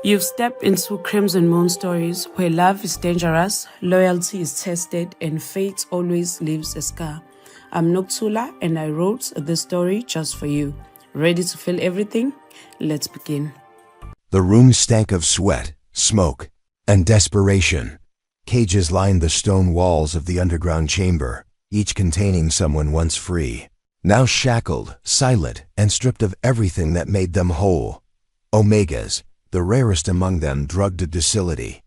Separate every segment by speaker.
Speaker 1: You've stepped into Crimson Moon stories where love is dangerous, loyalty is tested, and fate always leaves a scar. I'm Noktula and I wrote this story just for you. Ready to feel everything? Let's begin.
Speaker 2: The room stank of sweat, smoke, and desperation. Cages lined the stone walls of the underground chamber, each containing someone once free, now shackled, silent, and stripped of everything that made them whole. Omegas, the rarest among them, drugged to docility.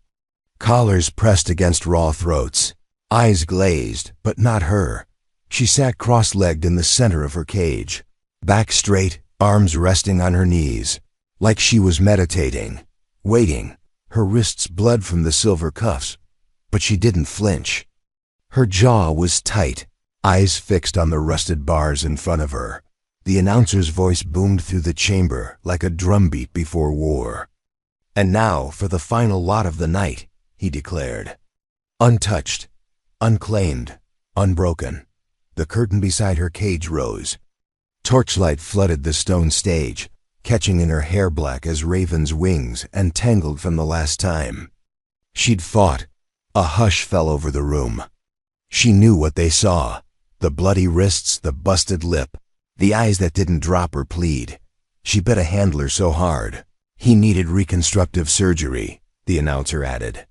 Speaker 2: Collars pressed against raw throats, eyes glazed, but not her. She sat cross-legged in the center of her cage, back straight, arms resting on her knees, like she was meditating, waiting, her wrists blood from the silver cuffs, but she didn't flinch. Her jaw was tight, eyes fixed on the rusted bars in front of her. The announcer's voice boomed through the chamber like a drumbeat before war. "And now for the final lot of the night," he declared. Untouched, unclaimed, unbroken, the curtain beside her cage rose. Torchlight flooded the stone stage, catching in her hair black as raven's wings and tangled from the last time she'd fought. A hush fell over the room. She knew what they saw, the bloody wrists, the busted lip, the eyes that didn't drop or plead. She bit a handler so hard. He needed reconstructive surgery, the announcer added,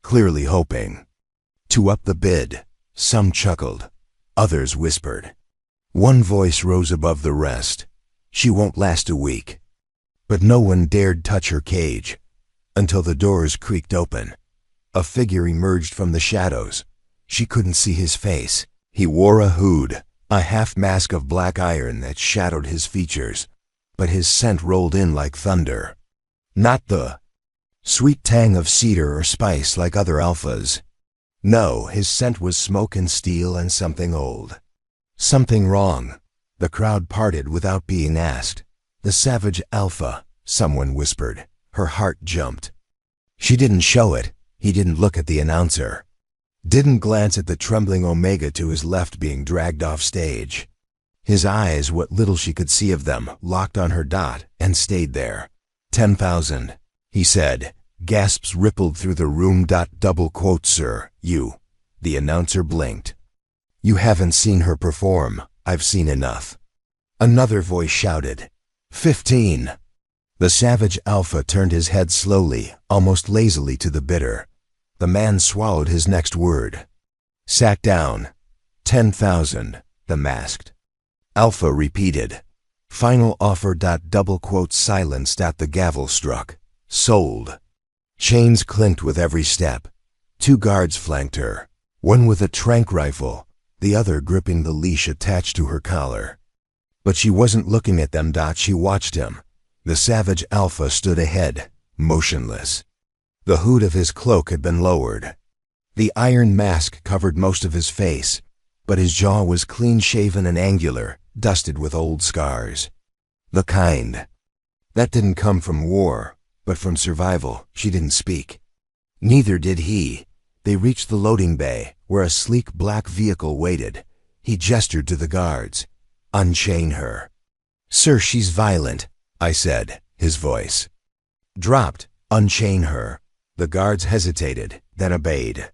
Speaker 2: clearly hoping to up the bid. Some chuckled, others whispered. One voice rose above the rest. "She won't last a week." But no one dared touch her cage until the doors creaked open. A figure emerged from the shadows. She couldn't see his face. He wore a hood, a half-mask of black iron that shadowed his features, but his scent rolled in like thunder. Not the sweet tang of cedar or spice like other alphas. No, his scent was smoke and steel and something old. Something wrong. The crowd parted without being asked. "The savage alpha," someone whispered. Her heart jumped. She didn't show it. He didn't look at the announcer. Didn't glance at the trembling Omega to his left being dragged off stage. His eyes, what little she could see of them, locked on her dot and stayed there. 10,000, he said. Gasps rippled through the room. Double quote, "Sir, you." The announcer blinked. "You haven't seen her perform. I've seen enough." Another voice shouted, 15. The savage alpha turned his head slowly, almost lazily to the bidder. The man swallowed his next word. "Sat down." 10,000, the masked alpha repeated. "Final offer." Double quote silenced at the gavel struck. "Sold." Chains clinked with every step. 2 guards flanked her, one with a tranq rifle, the other gripping the leash attached to her collar. But she wasn't looking at them. She watched him. The savage alpha stood ahead, motionless. The hood of his cloak had been lowered. The iron mask covered most of his face, but his jaw was clean-shaven and angular, dusted with old scars. The kind that didn't come from war, but from survival. She didn't speak. Neither did he. They reached the loading bay, where a sleek black vehicle waited. He gestured to the guards. "Unchain her." "Sir, she's violent," I said, his voice dropped. "Unchain her." The guards hesitated, then obeyed.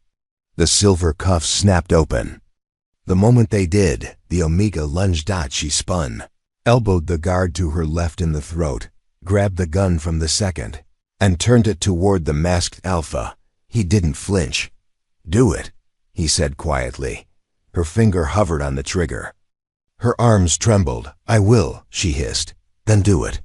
Speaker 2: The silver cuffs snapped open. The moment they did, the Omega lunged. She spun, elbowed the guard to her left in the throat, grabbed the gun from the second, and turned it toward the masked alpha. He didn't flinch. "Do it," he said quietly. Her finger hovered on the trigger. Her arms trembled. "I will," she hissed. "Then do it."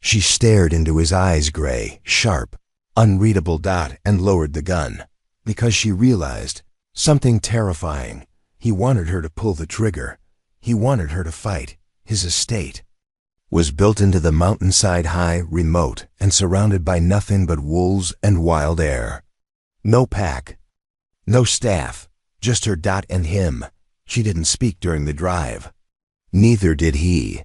Speaker 2: She stared into his eyes, gray, sharp, unreadable. And lowered the gun, because she realized something terrifying. He wanted her to pull the trigger. He wanted her to fight. His estate was built into the mountainside, high, remote, and surrounded by nothing but wolves and wild air. No pack, no staff, just her. And him. She didn't speak during the drive. Neither did he.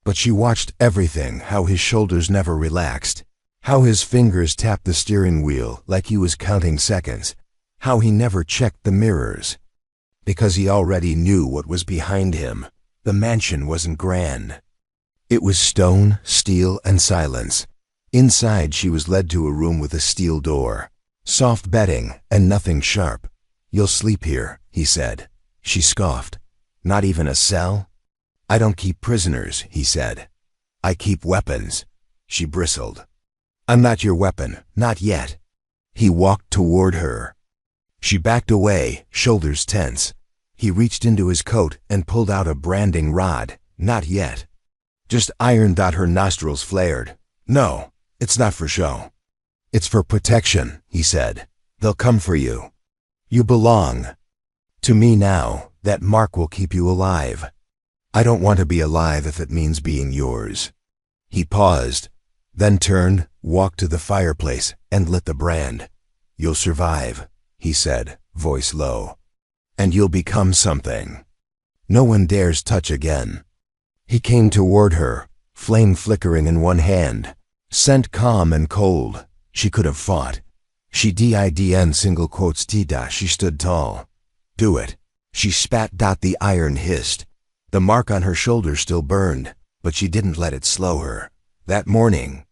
Speaker 2: But she watched everything, how his shoulders never relaxed, how his fingers tapped the steering wheel like he was counting seconds, how he never checked the mirrors, because he already knew what was behind him. The mansion wasn't grand. It was stone, steel, and silence. Inside, she was led to a room with a steel door, soft bedding, and nothing sharp. "You'll sleep here," he said. She scoffed. "Not even a cell?" "I don't keep prisoners," he said. "I keep weapons." She bristled. "I'm not your weapon, not yet." He walked toward her. She backed away, shoulders tense. He reached into his coat and pulled out a branding rod. "Not yet." "Just iron." Her nostrils flared. "No, it's not for show. It's for protection," he said. "They'll come for you. You belong to me now. That mark will keep you alive. I don't want to be alive if it means being yours." He paused, then turned, walked to the fireplace, and lit the brand. "You'll survive," he said, voice low. "And you'll become something no one dares touch again." He came toward her, flame flickering in one hand, scent calm and cold. She could have fought. She didn't single quotes tida. She stood tall. "Do it." She spat. The iron hissed. The mark on her shoulder still burned, but she didn't let it slow her. That morning,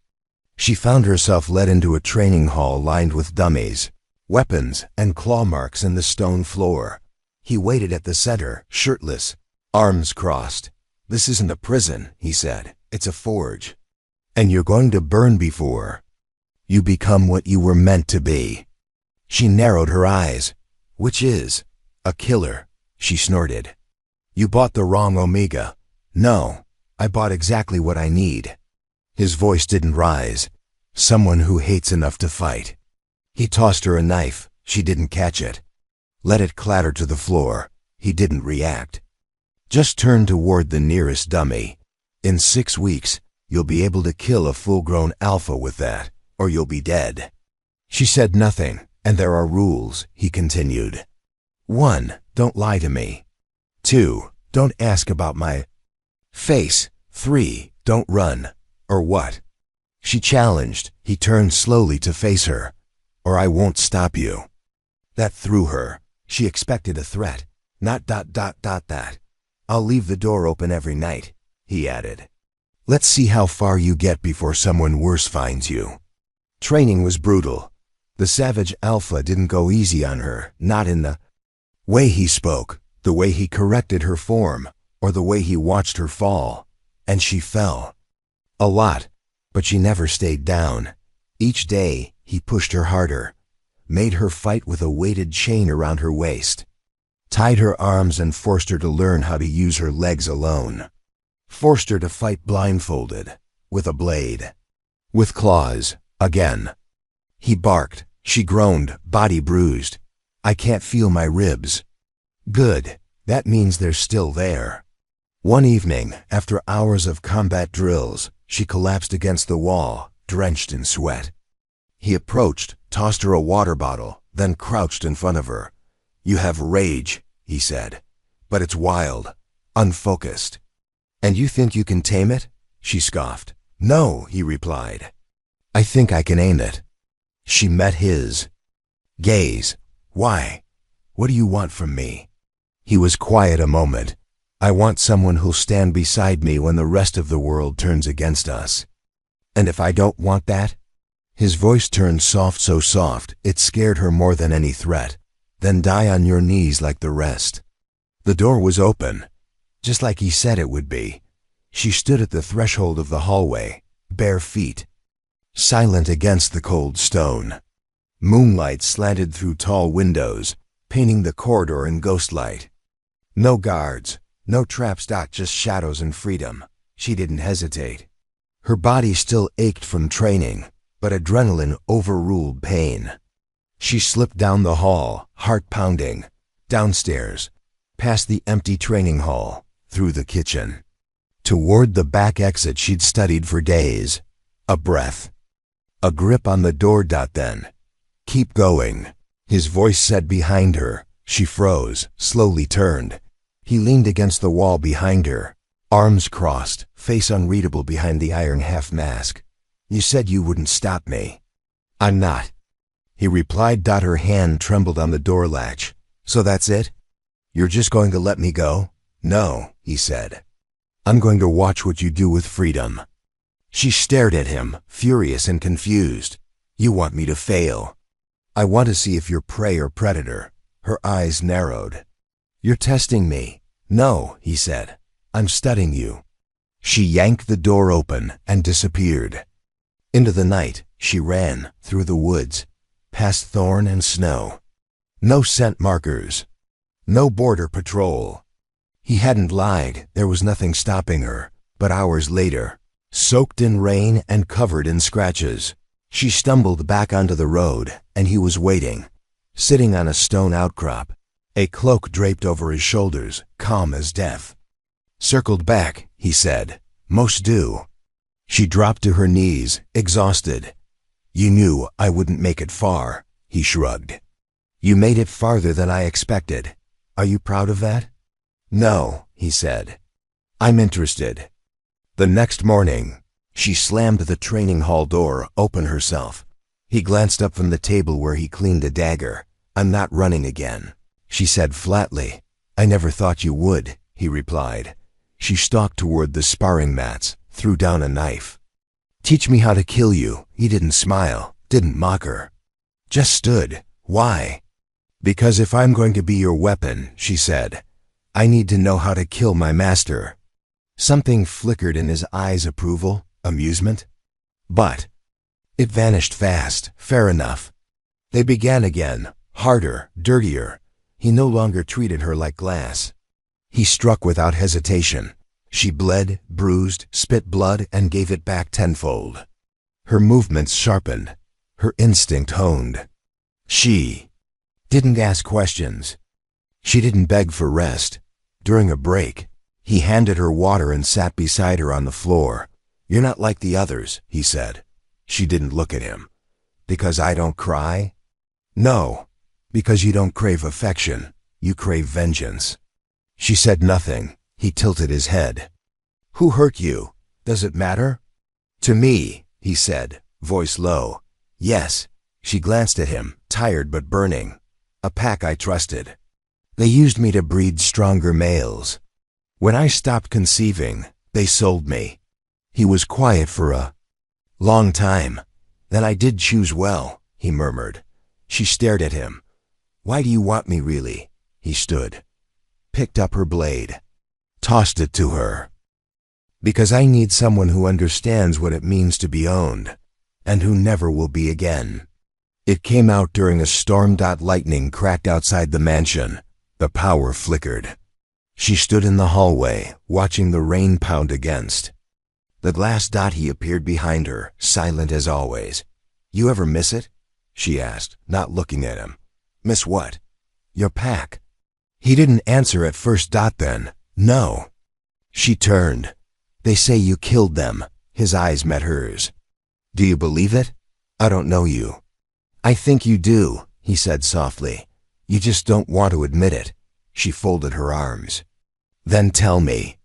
Speaker 2: she found herself led into a training hall lined with dummies, weapons, and claw marks in the stone floor. He waited at the center, shirtless, arms crossed. "This isn't a prison," he said. "It's a forge. And you're going to burn before you become what you were meant to be." She narrowed her eyes. "Which is?" "A killer," she snorted. "You bought the wrong Omega." "No, I bought exactly what I need." His voice didn't rise. "Someone who hates enough to fight." He tossed her a knife. She didn't catch it. Let it clatter to the floor. He didn't react. "Just turn toward the nearest dummy. In 6 weeks, you'll be able to kill a full-grown alpha with that, or you'll be dead." She said nothing. "And there are rules," he continued. 1. Don't lie to me. 2. Don't ask about my face. 3. Don't run. Or what?" She challenged. He turned slowly to face her. "Or I won't stop you." That threw her. She expected a threat. Not ... that. "I'll leave the door open every night," he added. "Let's see how far you get before someone worse finds you." Training was brutal. The savage alpha didn't go easy on her, not in the way he spoke, the way he corrected her form, or the way he watched her fall. And she fell. A lot, but she never stayed down. Each day, he pushed her harder, made her fight with a weighted chain around her waist, tied her arms and forced her to learn how to use her legs alone, forced her to fight blindfolded, with a blade, with claws, again. He barked. She groaned, body bruised. "I can't feel my ribs." "Good. That means they're still there." One evening, after hours of combat drills, she collapsed against the wall, drenched in sweat. He approached, tossed her a water bottle, then crouched in front of her. "You have rage," he said, "but it's wild, unfocused." "And you think you can tame it?" She scoffed. "No," he replied. "I think I can aim it." She met his gaze. "Why? What do you want from me?" He was quiet a moment. "I want someone who'll stand beside me when the rest of the world turns against us." "And if I don't want that?" His voice turned soft, so soft it scared her more than any threat. "Then die on your knees like the rest." The door was open, just like he said it would be. She stood at the threshold of the hallway, bare feet, silent against the cold stone. Moonlight slanted through tall windows, painting the corridor in ghostlight. No guards, no traps. Just shadows and freedom. She didn't hesitate. Her body still ached from training, but adrenaline overruled pain. She slipped down the hall, heart pounding, downstairs, past the empty training hall, through the kitchen, toward the back exit she'd studied for days. A breath, a grip on the door. Then, "Keep going," his voice said behind her. She froze, slowly turned. He leaned against the wall behind her, arms crossed, face unreadable behind the iron half-mask. "You said you wouldn't stop me." "I'm not," he replied. Her hand trembled on the door latch. "So that's it? You're just going to let me go?" "No," he said. "I'm going to watch what you do with freedom." She stared at him, furious and confused. You want me to fail? I want to see if you're prey or predator. Her eyes narrowed. You're testing me. No, he said. I'm studying you. She yanked the door open and disappeared. Into the night, she ran through the woods, past thorn and snow. No scent markers. No border patrol. He hadn't lied. There was nothing stopping her. But hours later, soaked in rain and covered in scratches, she stumbled back onto the road, and he was waiting, sitting on a stone outcrop, a cloak draped over his shoulders, calm as death. Circled back, he said. Most do. She dropped to her knees, exhausted. You knew I wouldn't make it far, he shrugged. You made it farther than I expected. Are you proud of that? No, he said. I'm interested. The next morning, she slammed the training hall door open herself. He glanced up from the table where he cleaned a dagger. I'm not running again, she said flatly. I never thought you would, he replied. She stalked toward the sparring mats, threw down a knife. Teach me how to kill you. He didn't smile, didn't mock her. Just stood. Why? Because if I'm going to be your weapon, she said, I need to know how to kill my master. Something flickered in his eyes, approval, amusement. But it vanished fast. Fair enough. They began again, harder, dirtier. He no longer treated her like glass. He struck without hesitation. She bled, bruised, spit blood, and gave it back tenfold. Her movements sharpened, her instinct honed. She didn't ask questions. She didn't beg for rest. During a break, he handed her water and sat beside her on the floor. You're not like the others, he said. She didn't look at him. Because I don't cry? No, because you don't crave affection. You crave vengeance. She said nothing. He tilted his head. Who hurt you? Does it matter? To me, he said, voice low. Yes. She glanced at him, tired but burning. A pack I trusted. They used me to breed stronger males. When I stopped conceiving, they sold me. He was quiet for a long time. Then I did choose well, he murmured. She stared at him. Why do you want me really? He stood, picked up her blade, tossed it to her. Because I need someone who understands what it means to be owned, and who never will be again. It came out during a storm. Lightning cracked outside the mansion. The power flickered. She stood in the hallway, watching the rain pound against. The glass dot. He appeared behind her, silent as always. You ever miss it? She asked, not looking at him. Miss what? Your pack. He didn't answer at first. Then, no. She turned. They say you killed them. His eyes met hers. Do you believe it? I don't know you. I think you do, he said softly. You just don't want to admit it. She folded her arms. Then tell me.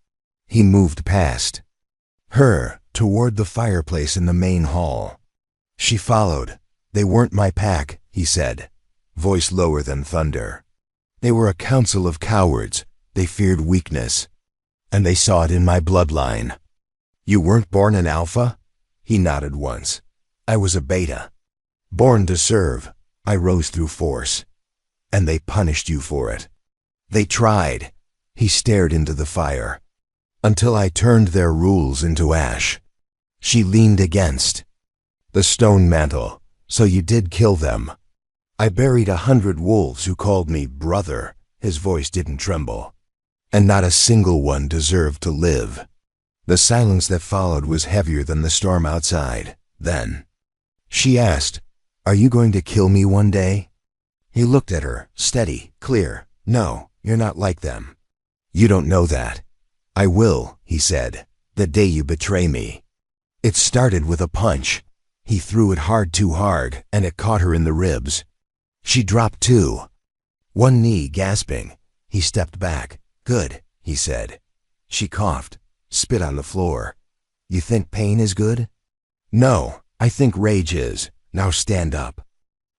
Speaker 2: He moved past her, toward the fireplace in the main hall. She followed. They weren't my pack, he said, voice lower than thunder. They were a council of cowards. They feared weakness. And they saw it in my bloodline. You weren't born an alpha? He nodded once. I was a beta. Born to serve. I rose through force. And they punished you for it. They tried. He stared into the fire. Until I turned their rules into ash. She leaned against the stone mantle. So you did kill them. I buried 100 wolves who called me brother. His voice didn't tremble. And not a single one deserved to live. The silence that followed was heavier than the storm outside. Then she asked, Are you going to kill me one day? He looked at her, steady, clear. No, you're not like them. You don't know that. I will, he said, the day you betray me. It started with a punch. He threw it hard, too hard, and it caught her in the ribs. She dropped too. One knee gasping. He stepped back. Good, he said. She coughed, spit on the floor. You think pain is good? No, I think rage is. Now stand up.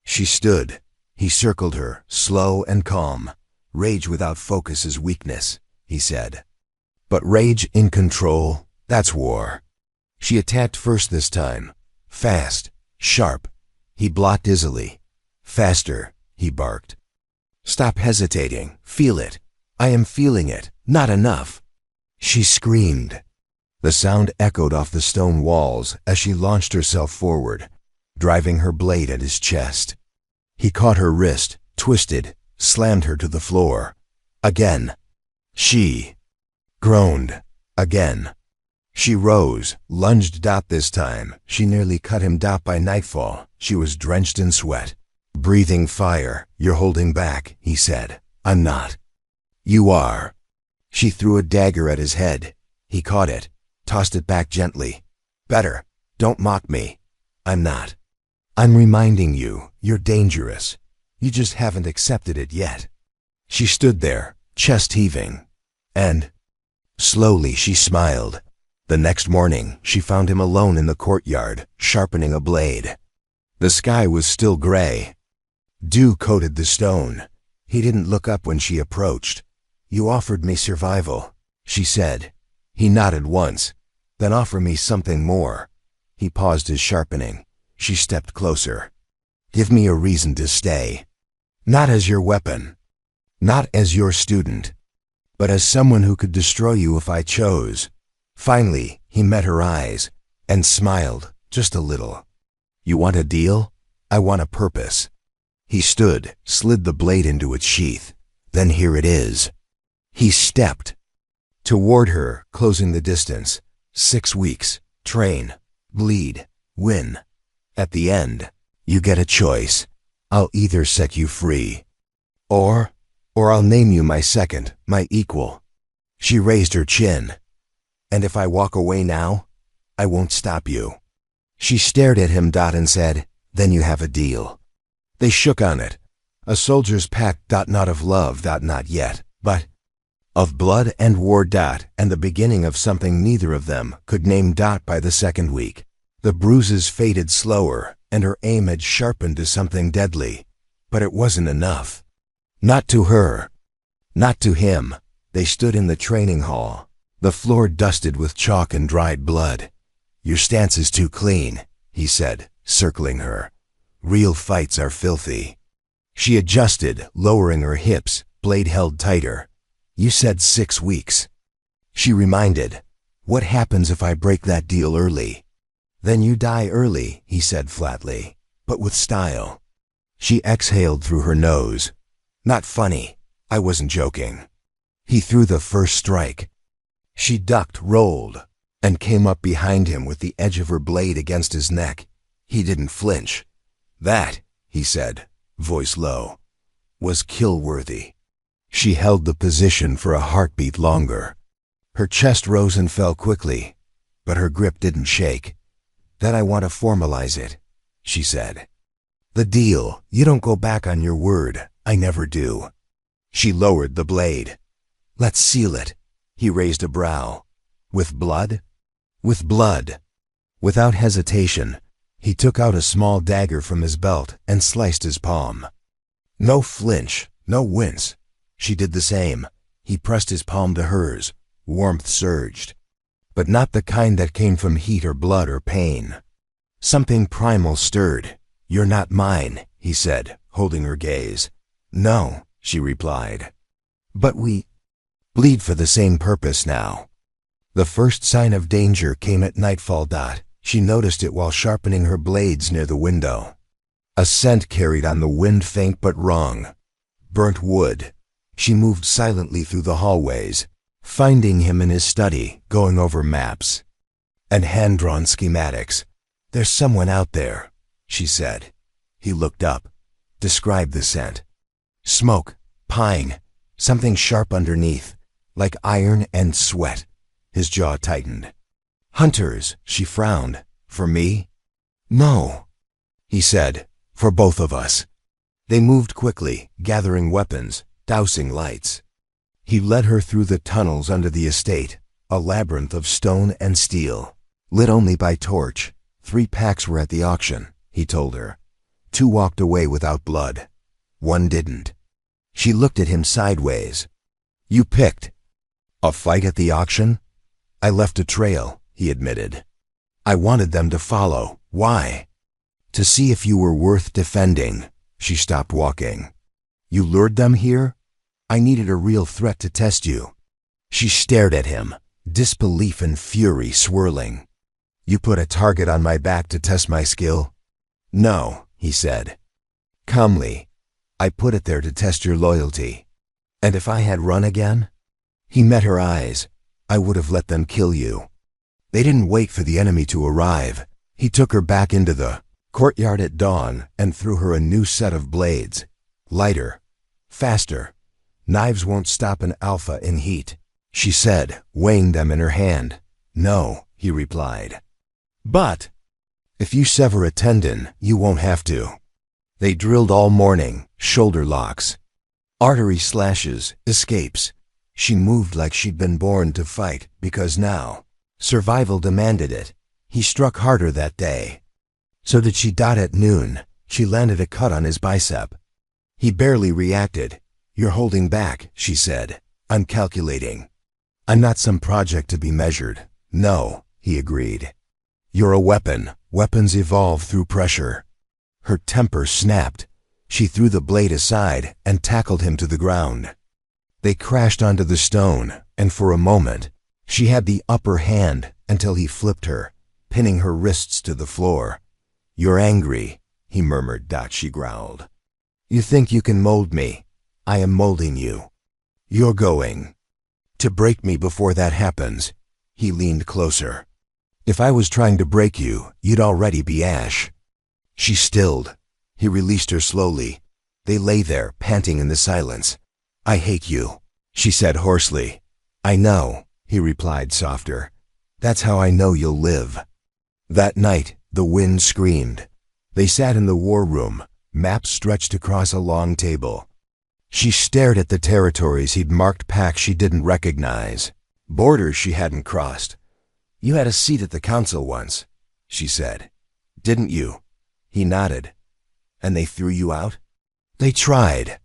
Speaker 2: She stood. He circled her, slow and calm. Rage without focus is weakness, he said. But rage in control, that's war. She attacked first this time. Fast, sharp. He blocked dizzily. Faster, he barked. Stop hesitating. Feel it. I am feeling it. Not enough. She screamed. The sound echoed off the stone walls as she launched herself forward, driving her blade at his chest. He caught her wrist, twisted, slammed her to the floor. Again. She groaned. Again. She rose, lunged. This time, she nearly cut him. By nightfall, she was drenched in sweat. Breathing fire. You're holding back, he said. I'm not. You are. She threw a dagger at his head. He caught it, tossed it back gently. Better. Don't mock me. I'm not. I'm reminding you, you're dangerous. You just haven't accepted it yet. She stood there, chest heaving. And slowly she smiled. The next morning, she found him alone in the courtyard, sharpening a blade. The sky was still gray. Dew coated the stone. He didn't look up when she approached. You offered me survival, she said. He nodded once. Then offer me something more. He paused his sharpening. She stepped closer. Give me a reason to stay. Not as your weapon. Not as your student. But as someone who could destroy you if I chose. Finally, he met her eyes and smiled, just a little. You want a deal? I want a purpose. He stood, slid the blade into its sheath. Then here it is. He stepped toward her, closing the distance. 6 weeks. Train. Bleed. Win. At the end, you get a choice. I'll either set you free, or I'll name you my second, my equal. She raised her chin. And if I walk away now, I won't stop you. She stared at him, and said, then you have a deal. They shook on it. A soldier's pact, not of love, not yet, but of blood and war, and the beginning of something neither of them could name. By the second week, the bruises faded slower, and her aim had sharpened to something deadly. But it wasn't enough. Not to her. Not to him. They stood in the training hall, the floor dusted with chalk and dried blood. Your stance is too clean, he said, circling her. Real fights are filthy. She adjusted, lowering her hips, blade held tighter. You said 6 weeks. She reminded. What happens if I break that deal early? Then you die early, he said flatly, but with style. She exhaled through her nose. Not funny. I wasn't joking. He threw the first strike. She ducked, rolled, and came up behind him with the edge of her blade against his neck. He didn't flinch. That, he said, voice low, was kill-worthy. She held the position for a heartbeat longer. Her chest rose and fell quickly, but her grip didn't shake. Then I want to formalize it, she said. The deal, you don't go back on your word. I never do. She lowered the blade. Let's seal it. He raised a brow. With blood? With blood. Without hesitation, he took out a small dagger from his belt and sliced his palm. No flinch, no wince. She did the same. He pressed his palm to hers. Warmth surged. But not the kind that came from heat or blood or pain. Something primal stirred. You're not mine, he said, holding her gaze. No, she replied. But we bleed for the same purpose now. The first sign of danger came at nightfall. She noticed it while sharpening her blades near the window. A scent carried on the wind, faint but wrong. Burnt wood. She moved silently through the hallways, finding him in his study, going over maps and hand-drawn schematics. There's someone out there, she said. He looked up. Describe the scent. Smoke, pine, something sharp underneath, like iron and sweat. His jaw tightened. Hunters, she frowned. For me? No, he said. For both of us. They moved quickly, gathering weapons, dousing lights. He led her through the tunnels under the estate, a labyrinth of stone and steel, lit only by torch. 3 packs were at the auction, he told her. 2 walked away without blood. 1 didn't. She looked at him sideways. You picked. A fight at the auction? I left a trail, he admitted. I wanted them to follow. Why? To see if you were worth defending. She stopped walking. You lured them here? I needed a real threat to test you. She stared at him, disbelief and fury swirling. You put a target on my back to test my skill? No, he said. Calmly. I put it there to test your loyalty. And if I had run again? He met her eyes. I would have let them kill you. They didn't wait for the enemy to arrive. He took her back into the courtyard at dawn and threw her a new set of blades. Lighter. Faster. Knives won't stop an alpha in heat, she said, weighing them in her hand. No, he replied. But if you sever a tendon, you won't have to. They drilled all morning, shoulder locks, artery slashes, escapes. She moved like she'd been born to fight because now survival demanded it. He struck harder that day. So did she. At noon, she landed a cut on his bicep. He barely reacted. You're holding back, she said. I'm calculating. I'm not some project to be measured. No, he agreed. You're a weapon. Weapons evolve through pressure. Her temper snapped. She threw the blade aside and tackled him to the ground. They crashed onto the stone, and for a moment, she had the upper hand until he flipped her, pinning her wrists to the floor. You're angry, he murmured. She growled. You think you can mold me? I am molding you. You're going to break me before that happens. He leaned closer. If I was trying to break you, you'd already be ash. She stilled. He released her slowly. They lay there, panting in the silence. I hate you, she said hoarsely. I know, he replied softer. That's how I know you'll live. That night, the wind screamed. They sat in the war room, maps stretched across a long table. She stared at the territories he'd marked, packs she didn't recognize, borders she hadn't crossed. You had a seat at the council once, she said. Didn't you? He nodded. And they threw you out? They tried.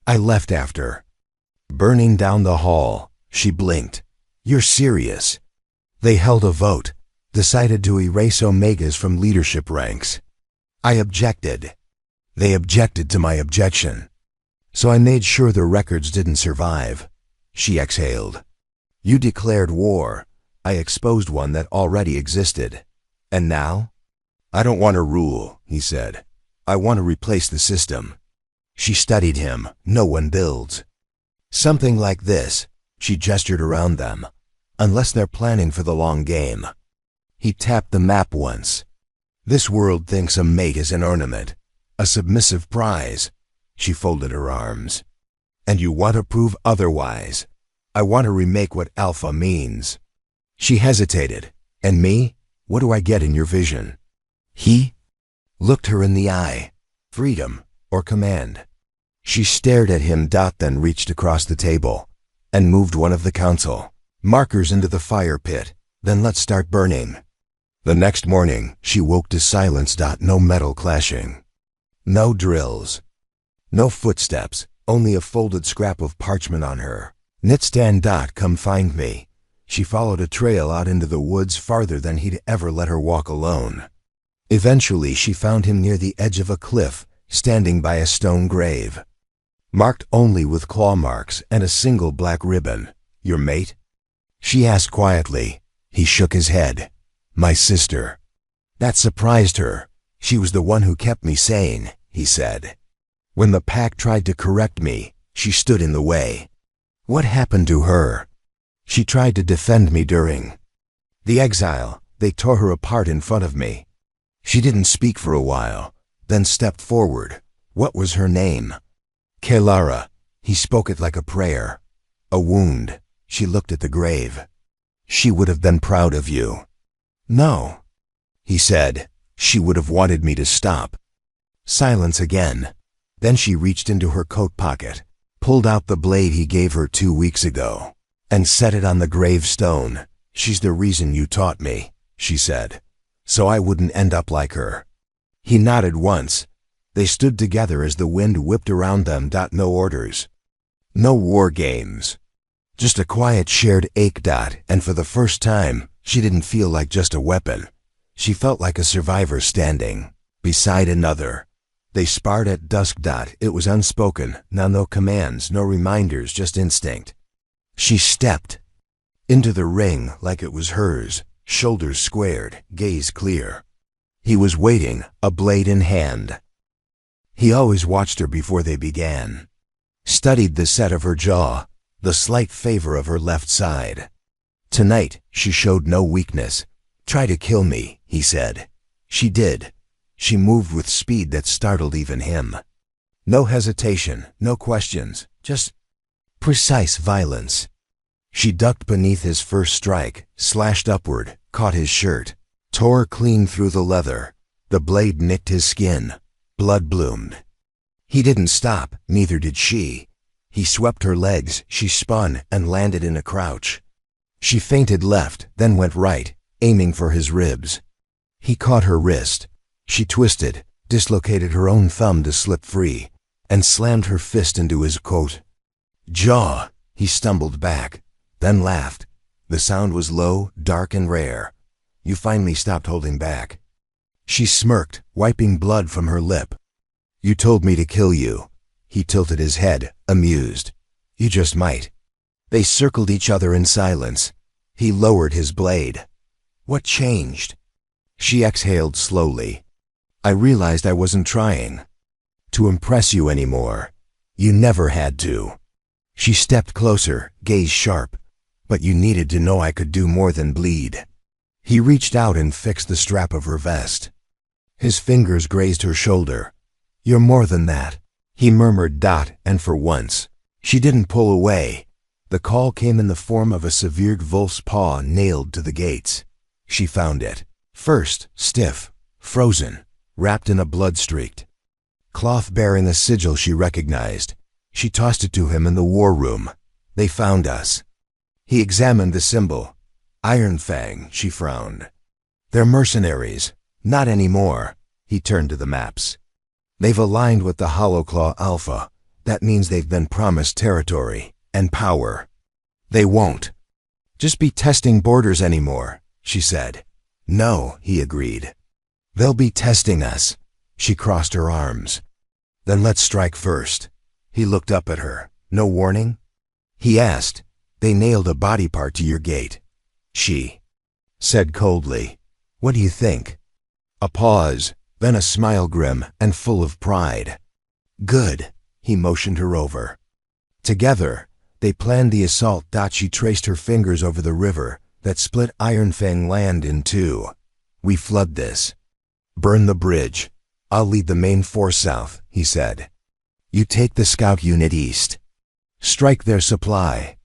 Speaker 2: I left after. Burning down the hall, she blinked. You're serious? They held a vote, decided to erase Omegas from leadership ranks. I objected. They objected to my objection. So I made sure the records didn't survive. She exhaled. You declared war. I exposed one that already existed. And now? I don't want to rule, he said. I want to replace the system. She studied him. No one builds. Something like this, she gestured around them, unless they're planning for the long game. He tapped the map once. This world thinks a mate is an ornament, a submissive prize. She folded her arms. And you want to prove otherwise. I want to remake what alpha means. She hesitated. And me? What do I get in your vision? He looked her in the eye. Freedom or command. She stared at him. Then reached across the table and moved one of the council markers into the fire pit. Then let's start burning. The next morning, she woke to silence. No metal clashing. No drills. No footsteps, only a folded scrap of parchment on her. Nitstand. Come find me. She followed a trail out into the woods farther than he'd ever let her walk alone. Eventually, she found him near the edge of a cliff, standing by a stone grave, marked only with claw marks and a single black ribbon. Your mate? She asked quietly. He shook his head. My sister. That surprised her. She was the one who kept me sane, he said. When the pack tried to correct me, she stood in the way. What happened to her? She tried to defend me during the exile. They tore her apart in front of me. She didn't speak for a while, then stepped forward. What was her name? Kelara. He spoke it like a prayer. A wound. She looked at the grave. She would have been proud of you. No, he said. She would have wanted me to stop. Silence again. Then she reached into her coat pocket, pulled out the blade he gave her 2 weeks ago, and set it on the gravestone. She's the reason you taught me, she said, so I wouldn't end up like her. He nodded once. They stood together as the wind whipped around them. No orders. No war games. Just a quiet shared ache. And for the first time, she didn't feel like just a weapon. She felt like a survivor standing beside another. They sparred at dusk. It was unspoken, now no commands, no reminders, just instinct. She stepped into the ring like it was hers, shoulders squared, gaze clear. He was waiting, a blade in hand. He always watched her before they began. Studied the set of her jaw, the slight favor of her left side. Tonight, she showed no weakness. "Try to kill me," he said. She did. She moved with speed that startled even him. No hesitation, no questions, just precise violence. She ducked beneath his first strike, slashed upward, caught his shirt, tore clean through the leather. The blade nicked his skin. Blood bloomed. He didn't stop, neither did she. He swept her legs, she spun and landed in a crouch. She feinted left, then went right, aiming for his ribs. He caught her wrist. She twisted, dislocated her own thumb to slip free, and slammed her fist into his coat. Jaw! He stumbled back, then laughed. The sound was low, dark, and rare. "You finally stopped holding back." She smirked, wiping blood from her lip. "You told me to kill you." He tilted his head, amused. "You just might." They circled each other in silence. He lowered his blade. "What changed?" She exhaled slowly. "I realized I wasn't trying to impress you anymore. You never had to." She stepped closer, gaze sharp. "But you needed to know I could do more than bleed." He reached out and fixed the strap of her vest. His fingers grazed her shoulder. "You're more than that," he murmured. And for once, she didn't pull away. The call came in the form of a severed wolf's paw nailed to the gates. She found it. First, stiff, frozen, wrapped in a blood-streaked cloth bearing a sigil she recognized. She tossed it to him in the war room. "They found us." He examined the symbol. "Iron Fang," she frowned. "They're mercenaries." "Not anymore." He turned to the maps. "They've aligned with the Hollowclaw Alpha. That means they've been promised territory and power. They won't just be testing borders anymore," she said. "No," he agreed. "They'll be testing us." She crossed her arms. "Then let's strike first." He looked up at her. "No warning?" He asked. "They nailed a body part to your gate." She said coldly, "What do you think?" A pause, then a smile grim and full of pride. "Good." He motioned her over. Together, they planned the assault. She traced her fingers over the river that split Iron Fang land in two. "We flood this. Burn the bridge. I'll lead the main force south," he said. "You take the scout unit east. Strike their supply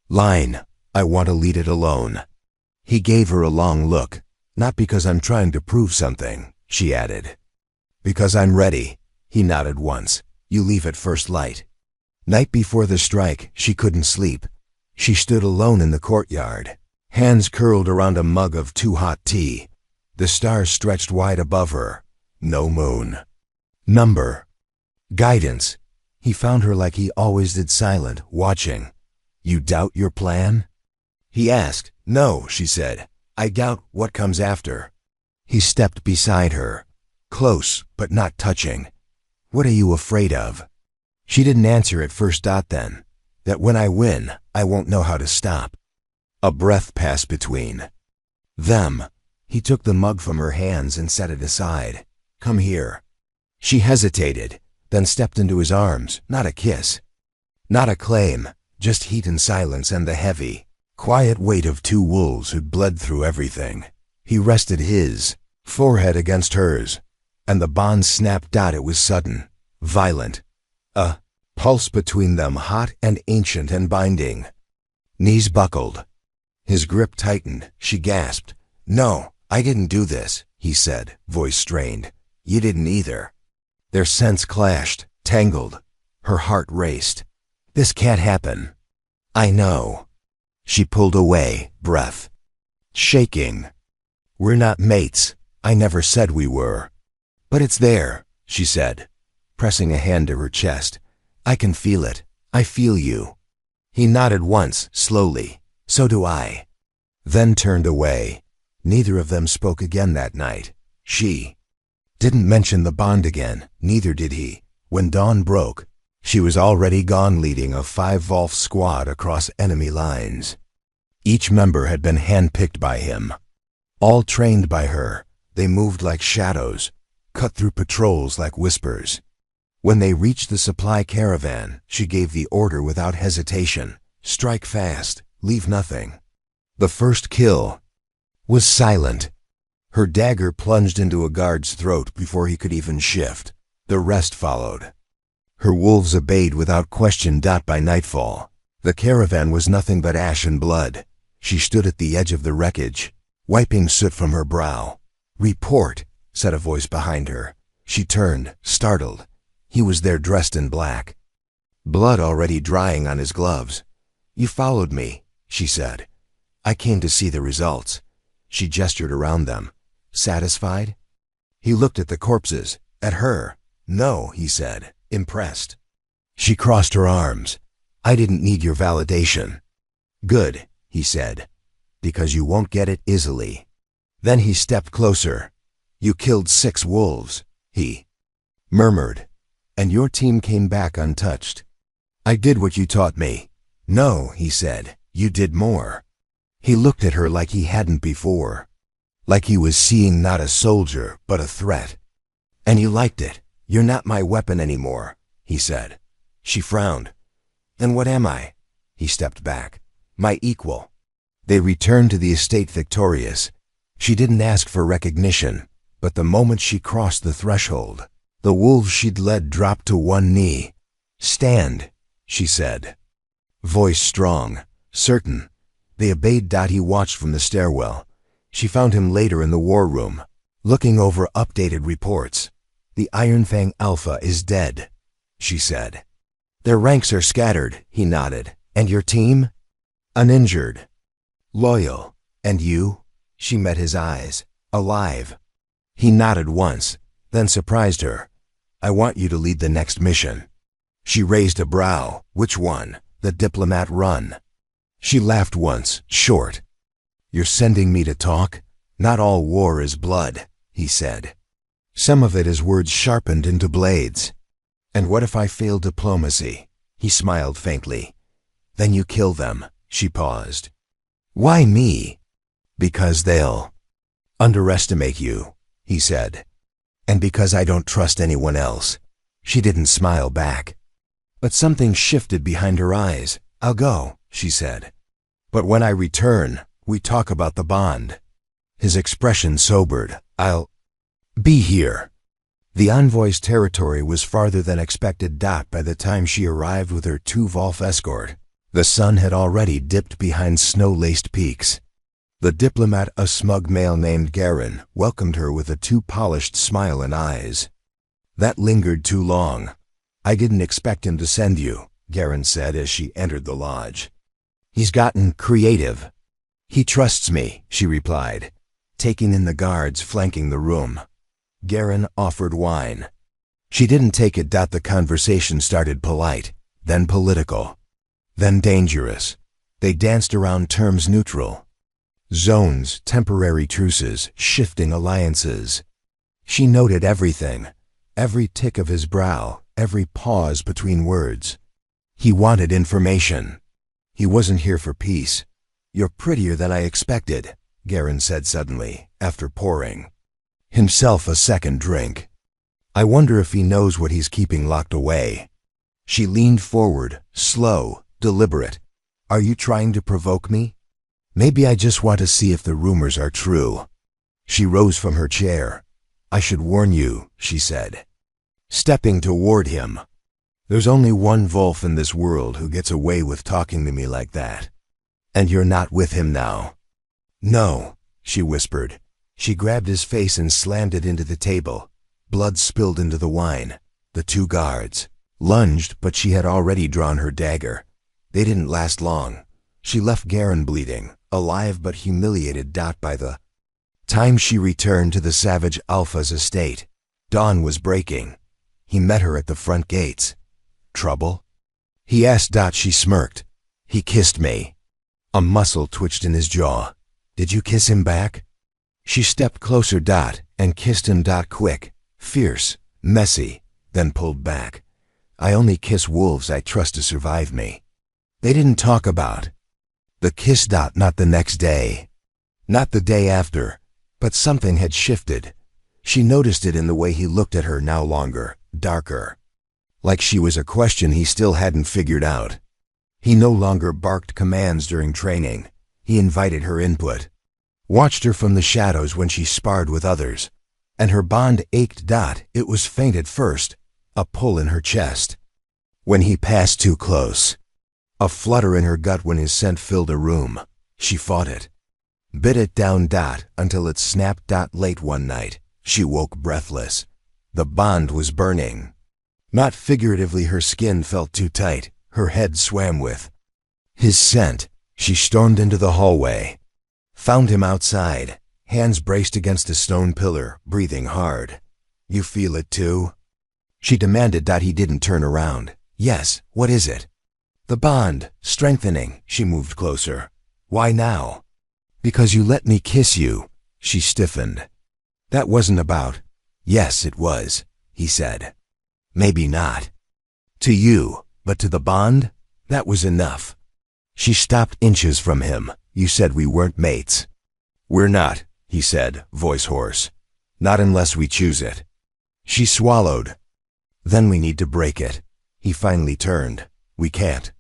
Speaker 2: line. I want to lead it alone." He gave her a long look. "Not because I'm trying to prove something," she added. "Because I'm ready." He nodded once. "You leave at first light." Night before the strike, she couldn't sleep. She stood alone in the courtyard, hands curled around a mug of too-hot tea. The stars stretched wide above her. No moon. Number. Guidance. He found her like he always did, silent, watching. "You doubt your plan?" He asked. "No," she said. "I doubt what comes after." He stepped beside her, close but not touching. "What are you afraid of?" She didn't answer at first. Then, "That when I win, I won't know how to stop." A breath passed between them. He took the mug from her hands and set it aside. "Come here." She hesitated, then stepped into his arms. Not a kiss, not a claim, just heat and silence and the heavy, quiet weight of two wolves who'd bled through everything. He rested his forehead against hers, and the bond snapped. It was sudden, violent. A pulse between them, hot and ancient and binding. Knees buckled. His grip tightened. She gasped. "No, I didn't do this," he said, voice strained. "You didn't either." Their scents clashed, tangled. Her heart raced. "This can't happen." "I know." She pulled away, breath shaking. "We're not mates. I never said we were." "But it's there," she said, pressing a hand to her chest. "I can feel it. I feel you." He nodded once, slowly. "So do I." Then turned away. Neither of them spoke again that night. She didn't mention the bond again, neither did he. When dawn broke, she was already gone, leading a 5-Wolf squad across enemy lines. Each member had been handpicked by him. All trained by her, they moved like shadows, cut through patrols like whispers. When they reached the supply caravan, she gave the order without hesitation: strike fast, leave nothing. The first kill was silent. Her dagger plunged into a guard's throat before he could even shift. The rest followed. Her wolves obeyed without question. By nightfall, the caravan was nothing but ash and blood. She stood at the edge of the wreckage, wiping soot from her brow. "Report," said a voice behind her. She turned, startled. He was there, dressed in black, blood already drying on his gloves. "You followed me," she said. "I came to see the results." She gestured around them. "Satisfied?" He looked at the corpses, at her. "No," he said, impressed. She crossed her arms. "I didn't need your validation." "Good," he said, "because you won't get it easily." Then he stepped closer. "You killed 6 wolves," he murmured, "and your team came back untouched." "I did what you taught me." "No," he said, "you did more." He looked at her like he hadn't before, like he was seeing not a soldier, but a threat. "And you liked it. You're not my weapon anymore," he said. She frowned. "Then what am I?" He stepped back. "My equal." They returned to the estate victorious. She didn't ask for recognition, but the moment she crossed the threshold, the wolves she'd led dropped to one knee. "Stand," she said. Voice strong, certain. They obeyed. He watched from the stairwell. She found him later in the war room, looking over updated reports. "The Iron Fang Alpha is dead," she said. "Their ranks are scattered," he nodded. "And your team?" "Uninjured. Loyal. And you?" She met his eyes. "Alive." He nodded once, then surprised her. "I want you to lead the next mission." She raised a brow. "Which one? The diplomat run?" She laughed once, short. "You're sending me to talk? Not all war is blood," he said. "Some of it is words sharpened into blades." "And what if I fail diplomacy?" He smiled faintly. "Then you kill them." She paused. "Why me?" "Because they'll underestimate you," he said. "And because I don't trust anyone else." She didn't smile back, but something shifted behind her eyes. "I'll go," she said. "But when I return, we talk about the bond." His expression sobered. "I'll be here." The envoy's territory was farther than expected. By the time she arrived with her 2-Wolf escort, the sun had already dipped behind snow-laced peaks. The diplomat, a smug male named Garen, welcomed her with a too-polished smile and eyes that lingered too long. "I didn't expect him to send you," Garen said as she entered the lodge. "He's gotten creative." "He trusts me," she replied, taking in the guards flanking the room. Garen offered wine. She didn't take it. The conversation started polite, then political, then dangerous. They danced around terms: neutral zones, temporary truces, shifting alliances. She noted everything, every tick of his brow, every pause between words. He wanted information. He wasn't here for peace. "You're prettier than I expected," Garen said suddenly, after pouring himself a second drink. "I wonder if he knows what he's keeping locked away." She leaned forward, slow, deliberate. "Are you trying to provoke me?" "Maybe I just want to see if the rumors are true." She rose from her chair. "I should warn you," she said, stepping toward him. "There's only one Wolf in this world who gets away with talking to me like that. And you're not with him now." "No," she whispered. She grabbed his face and slammed it into the table. Blood spilled into the wine. The 2 guards lunged, but she had already drawn her dagger. They didn't last long. She left Garen bleeding, alive but humiliated. By the time she returned to the savage Alpha's estate, dawn was breaking. He met her at the front gates. "Trouble?" he asked. She smirked. "He kissed me." A muscle twitched in his jaw. "Did you kiss him back?" She stepped closer, and kissed him, quick, fierce, messy, then pulled back. I only kiss wolves I trust to survive me. They didn't talk about the kiss, not the next day, not the day after, but something had shifted. She noticed it in the way he looked at her, now longer, darker. Like she was a question he still hadn't figured out. He no longer barked commands during training. He invited her input. Watched her from the shadows when she sparred with others. And her bond ached. It was faint at first, a pull in her chest when he passed too close, a flutter in her gut when his scent filled a room. She fought it, bit it down. Until it snapped. Late one night, she woke breathless. The bond was burning. Not figuratively, her skin felt too tight, her head swam with his scent. She stormed into the hallway, found him outside, hands braced against a stone pillar, breathing hard. You feel it too? She demanded. He didn't turn around. Yes, what is it? The bond, strengthening. She moved closer. Why now? Because you let me kiss you. She stiffened. That wasn't about. Yes, it was, he said. Maybe not. To you, but to the bond? That was enough. She stopped inches from him. You said we weren't mates. We're not, he said, voice hoarse. Not unless we choose it. She swallowed. Then we need to break it. He finally turned. We can't.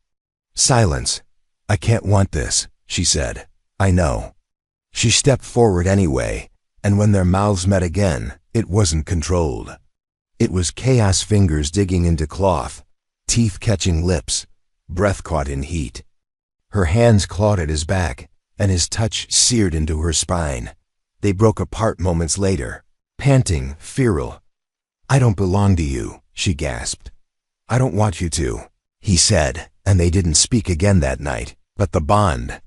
Speaker 2: Silence. I can't want this, she said. I know. She stepped forward anyway, and when their mouths met again, it wasn't controlled. It was chaos, fingers digging into cloth, teeth catching lips, breath caught in heat. Her hands clawed at his back, and his touch seared into her spine. They broke apart moments later, panting, feral. I don't belong to you, she gasped. I don't want you to, he said, and they didn't speak again that night, but the bond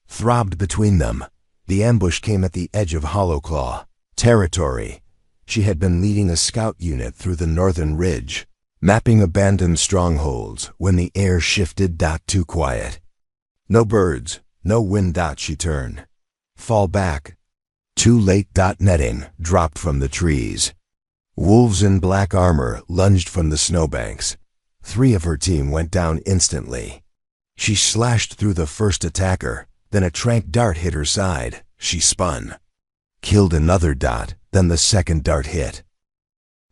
Speaker 2: throbbed between them. The ambush came at the edge of Hollow Claw territory. She had been leading a scout unit through the northern ridge, mapping abandoned strongholds when the air shifted. Too quiet. No birds, no wind. She turned. Fall back. Too late. Netting dropped from the trees. Wolves in black armor lunged from the snowbanks. 3 of her team went down instantly. She slashed through the first attacker, then a trank dart hit her side. She spun. Killed another. Then the second dart hit.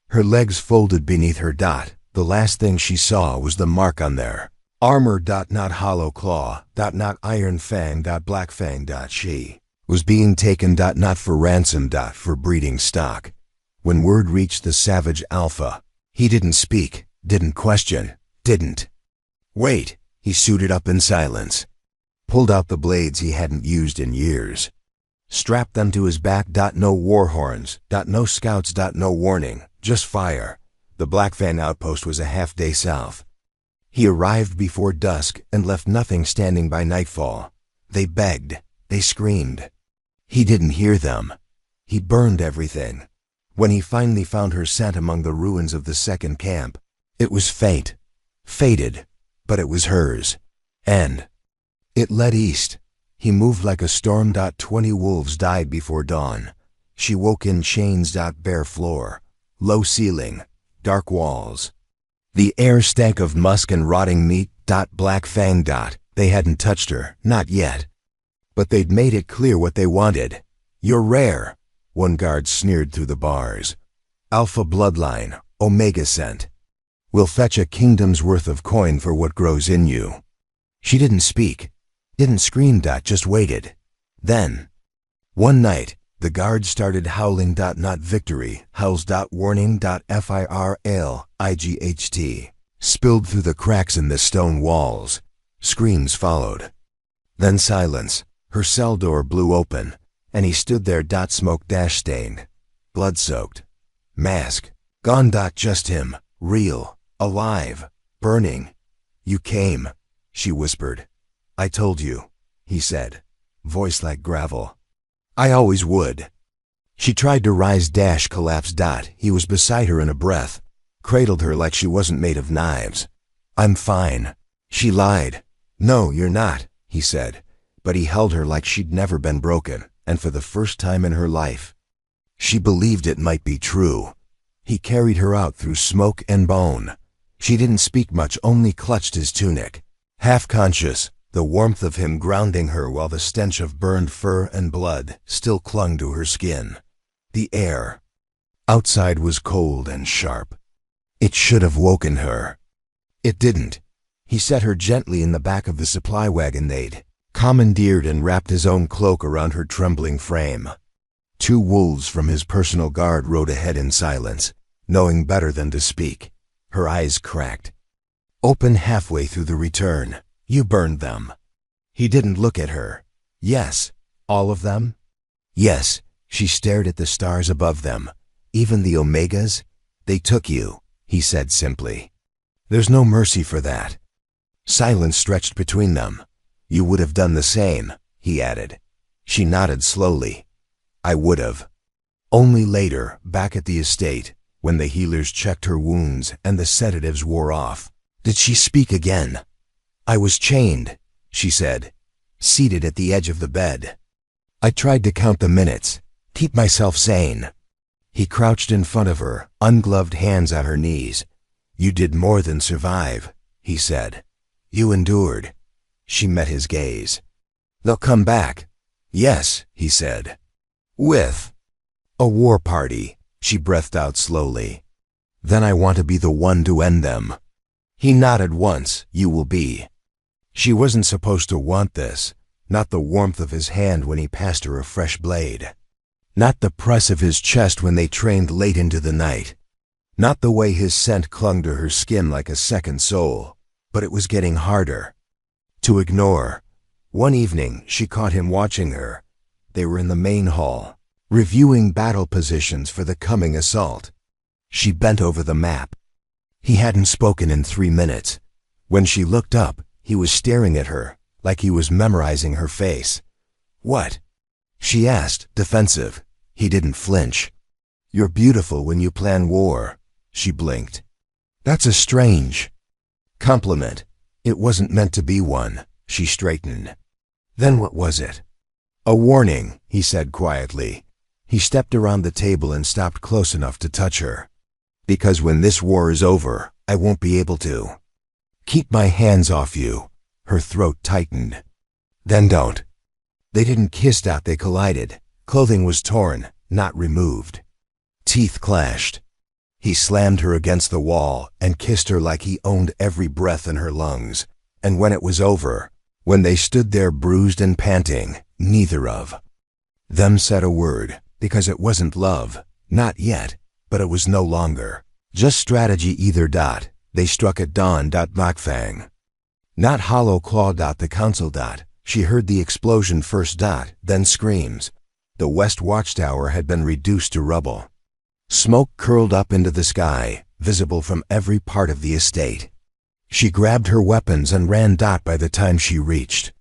Speaker 2: Her legs folded beneath her. The last thing she saw was the mark on their armor. Not Hollow Claw. Not Iron Fang. Black Fang. She was being taken. Not for ransom. For breeding stock. When word reached the savage alpha, he didn't speak, didn't question, didn't wait. He suited up in silence, pulled out the blades he hadn't used in years, strapped them to his back. No war horns. No scouts. No warning, just fire. The Black Fan outpost was a half-day south. He arrived before dusk and left nothing standing by nightfall. They begged, they screamed. He didn't hear them. He burned everything. When he finally found her scent among the ruins of the second camp, it was faint, faded, but it was hers. And it led east. He moved like a storm. 20 wolves died before dawn. She woke in chains. Bare floor, low ceiling, dark walls. The air stank of musk and rotting meat. Black Fang. They hadn't touched her, not yet. But they'd made it clear what they wanted. You're rare. One guard sneered through the bars. Alpha bloodline, Omega scent. We'll fetch a kingdom's worth of coin for what grows in you. She didn't speak, didn't scream. Just waited. Then, one night, the guards started howling. Not victory, howls. Warning. FIRALIGHT. Spilled through the cracks in the stone walls. Screams followed. Then silence. Her cell door blew open, and he stood there. Smoke stained, blood-soaked, mask, gone. Just him, real, alive, burning. You came, she whispered. I told you, he said, voice like gravel. I always would. She tried to rise. Collapsed. He was beside her in a breath, cradled her like she wasn't made of knives. I'm fine. She lied. No, you're not, he said, but he held her like she'd never been broken. and for the first time in her life, she believed it might be true. He carried her out through smoke and bone. She didn't speak much, only clutched his tunic. Half conscious, the warmth of him grounding her while the stench of burned fur and blood still clung to her skin. The air outside was cold and sharp. It should have woken her. It didn't. He set her gently in the back of the supply wagon they'd commandeered and wrapped his own cloak around her trembling frame. 2 wolves from his personal guard rode ahead in silence, knowing better than to speak. Her eyes cracked. Open halfway through the return. You burned them. He didn't look at her. Yes. All of them? Yes. She stared at the stars above them. Even the Omegas? They took you, he said simply. There's no mercy for that. Silence stretched between them. You would have done the same, he added. She nodded slowly. I would have. Only later, back at the estate, when the healers checked her wounds and the sedatives wore off, did she speak again. I was chained, she said, seated at the edge of the bed. I tried to count the minutes, keep myself sane. He crouched in front of her, ungloved hands at her knees. You did more than survive, he said. You endured. She met his gaze. They'll come back. Yes, he said. With a war party, she breathed out slowly. Then I want to be the one to end them. He nodded once. You will be. She wasn't supposed to want this, not the warmth of his hand when he passed her a fresh blade. Not the press of his chest when they trained late into the night. Not the way his scent clung to her skin like a second soul. But it was getting harder to ignore. One evening, she caught him watching her. They were in the main hall, reviewing battle positions for the coming assault. She bent over the map. He hadn't spoken in 3 minutes. When she looked up, he was staring at her, like he was memorizing her face. What? She asked, defensive. He didn't flinch. You're beautiful when you plan war, she blinked. That's a strange compliment. It wasn't meant to be one, she straightened. Then what was it? A warning, he said quietly. He stepped around the table and stopped close enough to touch her. Because when this war is over, I won't be able to keep my hands off you. Her throat tightened. Then don't. They didn't kiss. They collided. Clothing was torn, not removed. Teeth clashed. He slammed her against the wall and kissed her like he owned every breath in her lungs. And when it was over, when they stood there bruised and panting, neither of them said a word, because it wasn't love, not yet, but it was no longer just strategy either. They struck at dawn. Blackfang. Not hollow claw. The council. She heard the explosion first. Then screams. The west watchtower had been reduced to rubble. Smoke curled up into the sky, visible from every part of the estate. She grabbed her weapons and ran. By the time she reached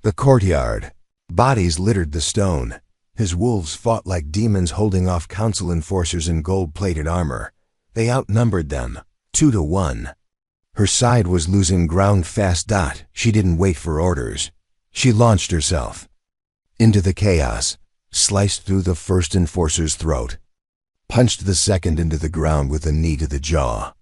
Speaker 2: the courtyard, bodies littered the stone. His wolves fought like demons, holding off council enforcers in gold-plated armor. They outnumbered them, 2 to 1. Her side was losing ground fast. She didn't wait for orders. She launched herself into the chaos, sliced through the first enforcer's throat, punched the second into the ground with a knee to the jaw.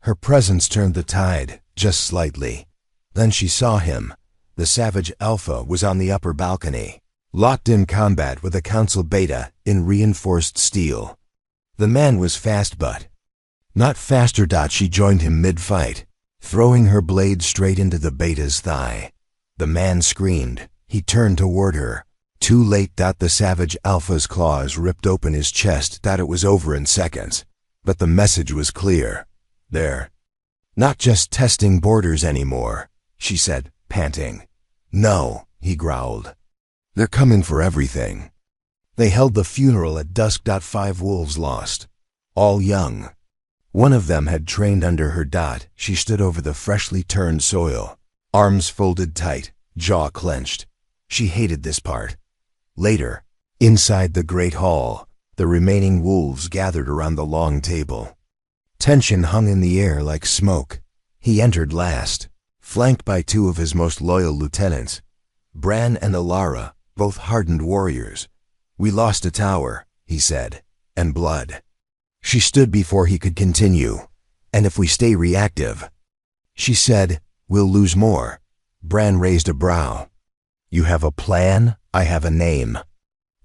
Speaker 2: Her presence turned the tide, just slightly. Then she saw him. The savage alpha was on the upper balcony, locked in combat with a council beta in reinforced steel. The man was fast, but not faster. She joined him mid-fight, throwing her blade straight into the beta's thigh. The man screamed. He turned toward her. Too late. The savage alpha's claws ripped open his chest. It was over in seconds. But the message was clear. They're not just testing borders anymore, she said, panting. No, he growled. They're coming for everything. They held the funeral at dusk. 5 wolves lost, all young. One of them had trained under her. She stood over the freshly turned soil, arms folded tight, jaw clenched. She hated this part. Later, inside the great hall, the remaining wolves gathered around the long table. Tension hung in the air like smoke. He entered last, flanked by 2 of his most loyal lieutenants. Bran and Alara, both hardened warriors. We lost a tower, he said, and blood. She stood before he could continue. And if we stay reactive, she said, we'll lose more. Bran raised a brow. You have a plan, I have a name.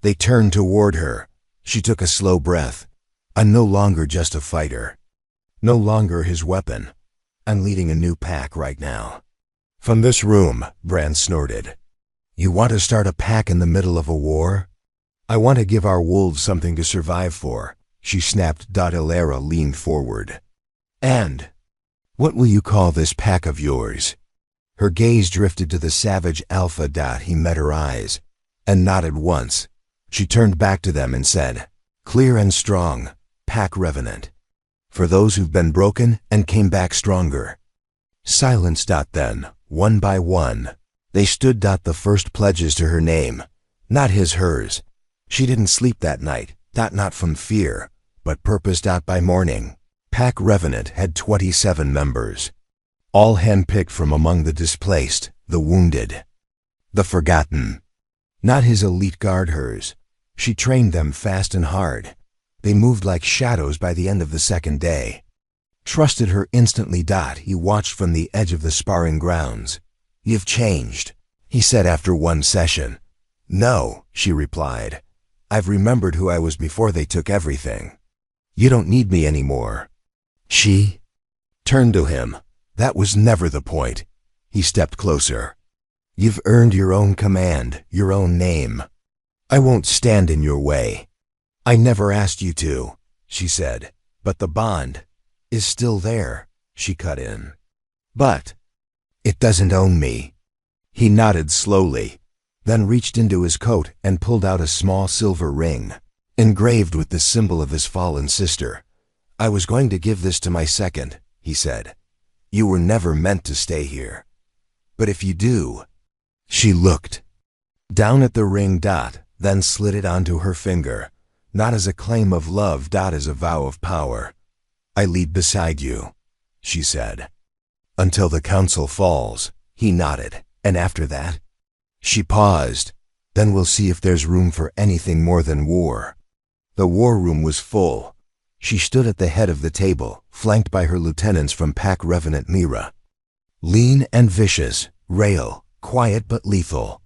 Speaker 2: They turned toward her. She took a slow breath. I'm no longer just a fighter. No longer his weapon. I'm leading a new pack right now. From this room, Bran snorted. You want to start a pack in the middle of a war? I want to give our wolves something to survive for, she snapped. Ilera leaned forward. And what will you call this pack of yours? Her gaze drifted to the savage alpha. He met her eyes and nodded once. She turned back to them and said, clear and strong, pack revenant. For those who've been broken and came back stronger. Silence. Then, one by one, they stood. The first pledges to her name, not hers. She didn't sleep that night, not from fear, but purpose. By morning, Pack Revenant had 27 members, all handpicked from among the displaced, the wounded, the forgotten. Not his elite guard, hers. She trained them fast and hard. They moved like shadows by the end of the second day. Trusted her instantly. He watched from the edge of the sparring grounds. You've changed, he said after one session. No, she replied. I've remembered who I was before they took everything. You don't need me anymore. She turned to him. That was never the point. He stepped closer. You've earned your own command, your own name. I won't stand in your way. I never asked you to, she said, but the bond is still there, she cut in. But it doesn't own me. He nodded slowly, then reached into his coat and pulled out a small silver ring, engraved with the symbol of his fallen sister. I was going to give this to my second, he said. You were never meant to stay here. But if you do. She looked down at the ring. Then slid it onto her finger, not as a claim of love. As a vow of power. I lead beside you, she said. Until the council falls, he nodded. And after that? She paused. Then we'll see if there's room for anything more than war. The war room was full. She stood at the head of the table, flanked by her lieutenants from Pack Revenant Mira. Lean and vicious, Rael, quiet but lethal.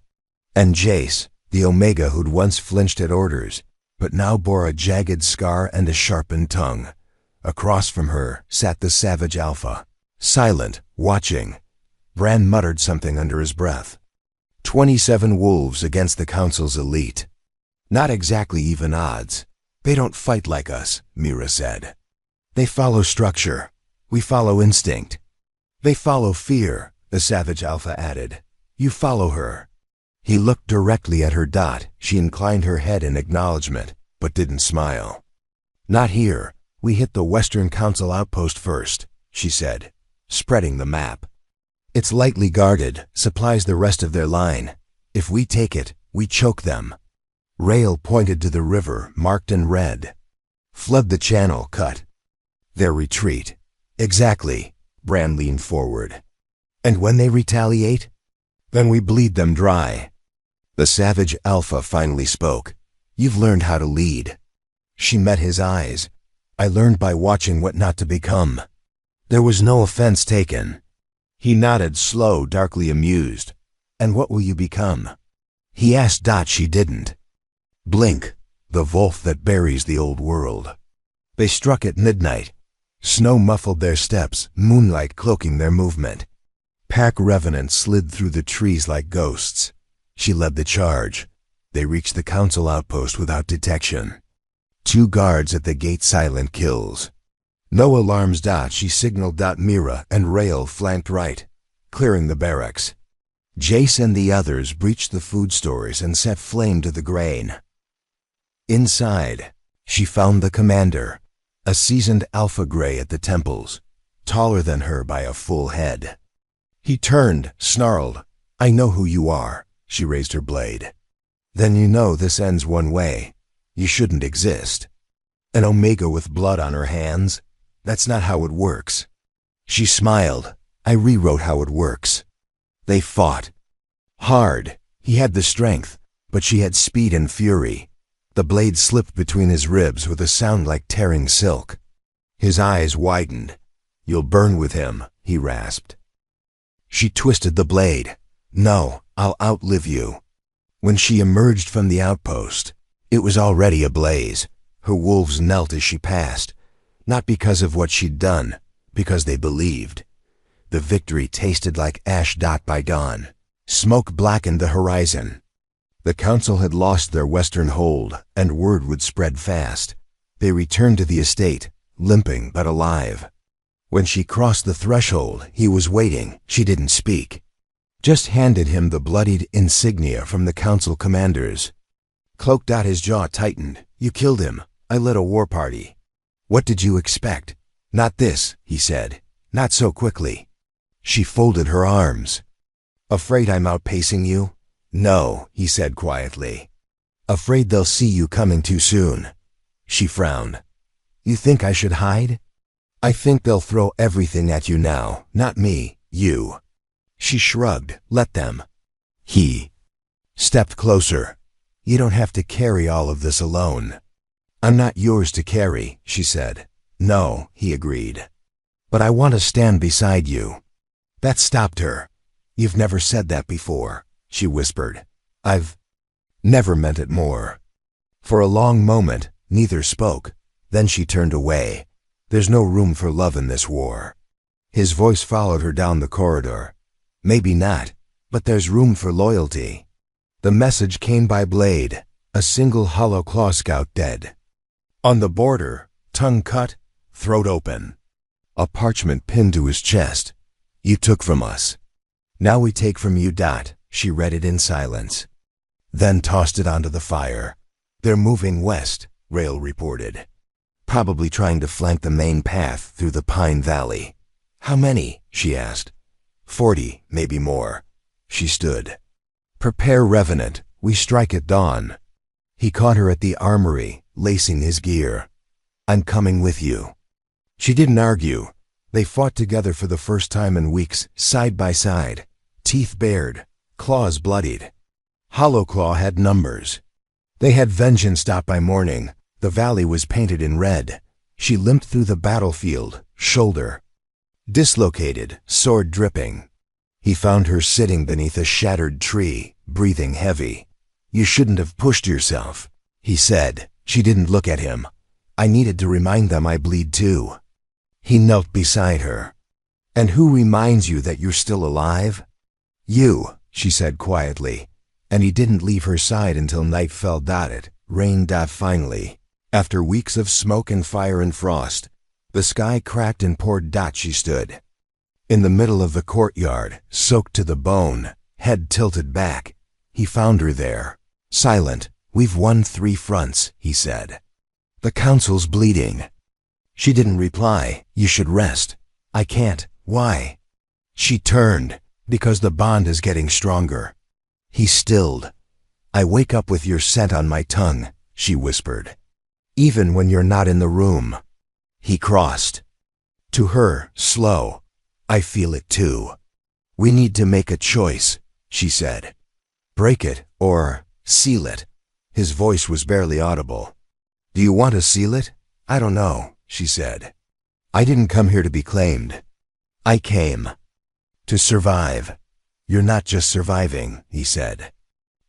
Speaker 2: And Jace, the Omega who'd once flinched at orders, but now bore a jagged scar and a sharpened tongue. Across from her sat the savage Alpha, silent, watching. Bran muttered something under his breath. 27 wolves against the council's elite. Not exactly even odds. They don't fight like us, Mira said. They follow structure. We follow instinct. They follow fear, the savage Alpha added. You follow her. He looked directly at her. She inclined her head in acknowledgement, but didn't smile. Not here. We hit the Western Council outpost first, she said, spreading the map. It's lightly guarded, supplies the rest of their line. If we take it, we choke them. Rael pointed to the river, marked in red. Flood the channel, cut their retreat. Exactly, Bran leaned forward. And when they retaliate? Then we bleed them dry. The savage Alpha finally spoke. You've learned how to lead. She met his eyes. I learned by watching what not to become. There was no offense taken. He nodded, slow, darkly amused. And what will you become? He asked. She didn't blink. The wolf that buries the old world. They struck at midnight. Snow muffled their steps, moonlight cloaking their movement. Pack revenants slid through the trees like ghosts. She led the charge. They reached the council outpost without detection. 2 guards at the gate, silent kills. No alarms. She signaled. Mira and Rael flanked right, clearing the barracks. Jace and the others breached the food stores and set flame to the grain. Inside, she found the commander, a seasoned alpha gray at the temples, taller than her by a full head. He turned, snarled. I know who you are. She raised her blade. Then you know this ends one way. You shouldn't exist. An Omega with blood on her hands? That's not how it works. She smiled. I rewrote how it works. They fought. Hard. He had the strength, but she had speed and fury. The blade slipped between his ribs with a sound like tearing silk. His eyes widened. "You'll burn with him," he rasped. She twisted the blade. "No, I'll outlive you." When she emerged from the outpost, it was already ablaze. Her wolves knelt as she passed, not because of what she'd done, because they believed. The victory tasted like ash by dawn. Smoke blackened the horizon. The council had lost their western hold, and word would spread fast. They returned to the estate, limping but alive. When she crossed the threshold, he was waiting. She didn't speak. Just handed him the bloodied insignia from the council commanders. Cloak. His jaw tightened. "You killed him. I led a war party." "What did you expect?" "Not this," he said. "Not so quickly." She folded her arms. "Afraid I'm outpacing you?" "No," he said quietly. "Afraid they'll see you coming too soon." She frowned. "You think I should hide?" "I think they'll throw everything at you now, not me, you." She shrugged. "Let them." He stepped closer. "You don't have to carry all of this alone." "I'm not yours to carry," she said. "No," he agreed. "But I want to stand beside you." That stopped her. "You've never said that before," she whispered. "I've never meant it more." For a long moment, neither spoke. Then she turned away. "There's no room for love in this war." His voice followed her down the corridor. "Maybe not, but there's room for loyalty." The message came by blade, a single hollow claw scout dead. On the border, tongue cut, throat open. A parchment pinned to his chest. "You took from us. Now we take from you." She read it in silence. Then tossed it onto the fire. "They're moving west," Rail reported. "Probably trying to flank the main path through the Pine Valley." "How many?" she asked. 40, maybe more." She stood. "Prepare, Revenant. We strike at dawn." He caught her at the armory, lacing his gear. "I'm coming with you." She didn't argue. They fought together for the first time in weeks, side by side, teeth bared, claws bloodied. Hollow Claw had numbers. They had vengeance. By morning, the valley was painted in red. She limped through the battlefield, shoulder dislocated, sword dripping. He found her sitting beneath a shattered tree, breathing heavy. "You shouldn't have pushed yourself," he said. She didn't look at him. "I needed to remind them I bleed too." He knelt beside her. "And who reminds you that you're still alive?" "You," she said quietly. And he didn't leave her side until night fell. It rained. Finally, after weeks of smoke and fire and frost, the sky cracked and poured. She stood in the middle of the courtyard, soaked to the bone, head tilted back. He found her there, silent. "We've won 3 fronts," he said. "The council's bleeding." She didn't reply. "You should rest." "I can't." "Why?" She turned. "Because the bond is getting stronger." He stilled. "I wake up with your scent on my tongue," she whispered. "Even when you're not in the room." He crossed to her, slow. "I feel it too." "We need to make a choice," she said. "Break it or seal it." His voice was barely audible. "Do you want to seal it?" "I don't know," she said. "I didn't come here to be claimed. I came to survive." "You're not just surviving," he said.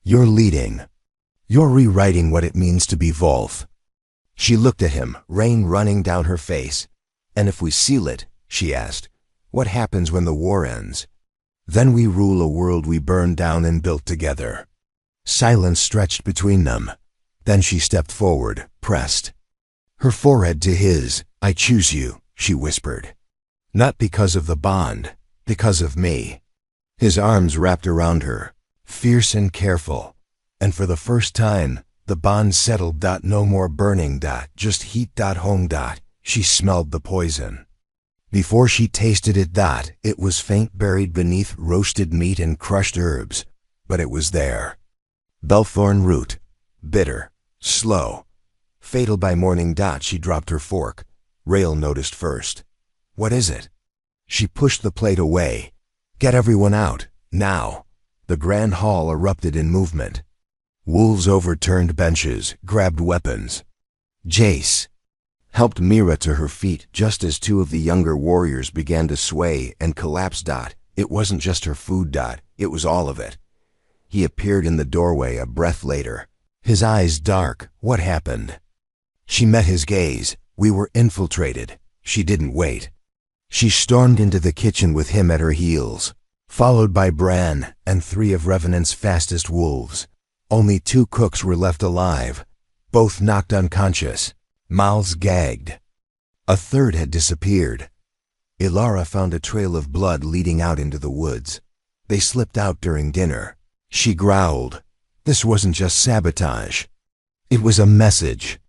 Speaker 2: "You're leading. You're rewriting what it means to be Wolf." She looked at him, rain running down her face. "And if we seal it," she asked, "what happens when the war ends?" "Then we rule a world we burned down and built together." Silence stretched between them. Then she stepped forward, pressed her forehead to his. "I choose you," she whispered. "Not because of the bond, because of me." His arms wrapped around her, fierce and careful. And for the first time, the bond settled. No more burning. Just heat. Home. She smelled the poison. Before she tasted it. It was faint, buried beneath roasted meat and crushed herbs. But it was there. Belthorn root. Bitter. Slow. Fatal. By morning. She dropped her fork. Rail noticed first. "What is it?" She pushed the plate away. "Get everyone out, now." The grand hall erupted in movement. Wolves overturned benches, grabbed weapons. Jace helped Mira to her feet just as two of the younger warriors began to sway and collapse. It wasn't just her food. It was all of it. He appeared in the doorway a breath later, his eyes dark. What happened? She met his gaze. We were infiltrated. She didn't wait. She stormed into the kitchen with him at her heels, followed by Bran and 3 of Revenant's fastest wolves. Only 2 cooks were left alive, both knocked unconscious, mouths gagged. A third had disappeared. Ilara found a trail of blood leading out into the woods. They slipped out during dinner. She growled. This wasn't just sabotage. It was a message.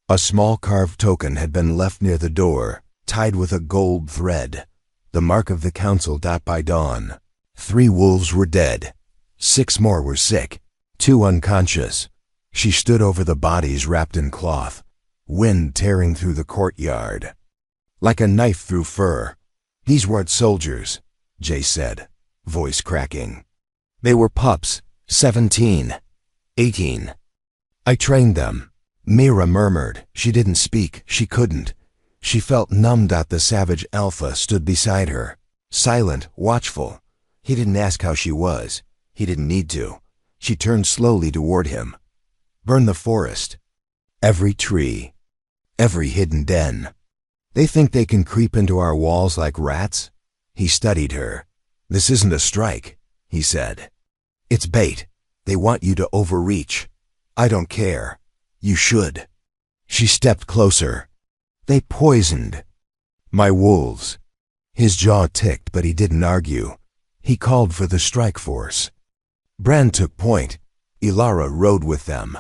Speaker 2: A small carved token had been left near the door, tied with a gold thread. The mark of the council. By dawn, 3 wolves were dead. 6 more were sick, 2 unconscious. She stood over the bodies wrapped in cloth, wind tearing through the courtyard. Like a knife through fur. These weren't soldiers, Jay said, voice cracking. They were pups, 17, 18. I trained them. Mira murmured. She didn't speak. She couldn't. She felt numb. The savage alpha stood beside her, silent, watchful. He didn't ask how she was. He didn't need to. She turned slowly toward him. Burn the forest. Every tree. Every hidden den. They think they can creep into our walls like rats? He studied her. This isn't a strike, he said. It's bait. They want you to overreach. I don't care. You should. She stepped closer. They poisoned my wolves. His jaw ticked, but he didn't argue. He called for the strike force. Bran took point. Ilara rode with them.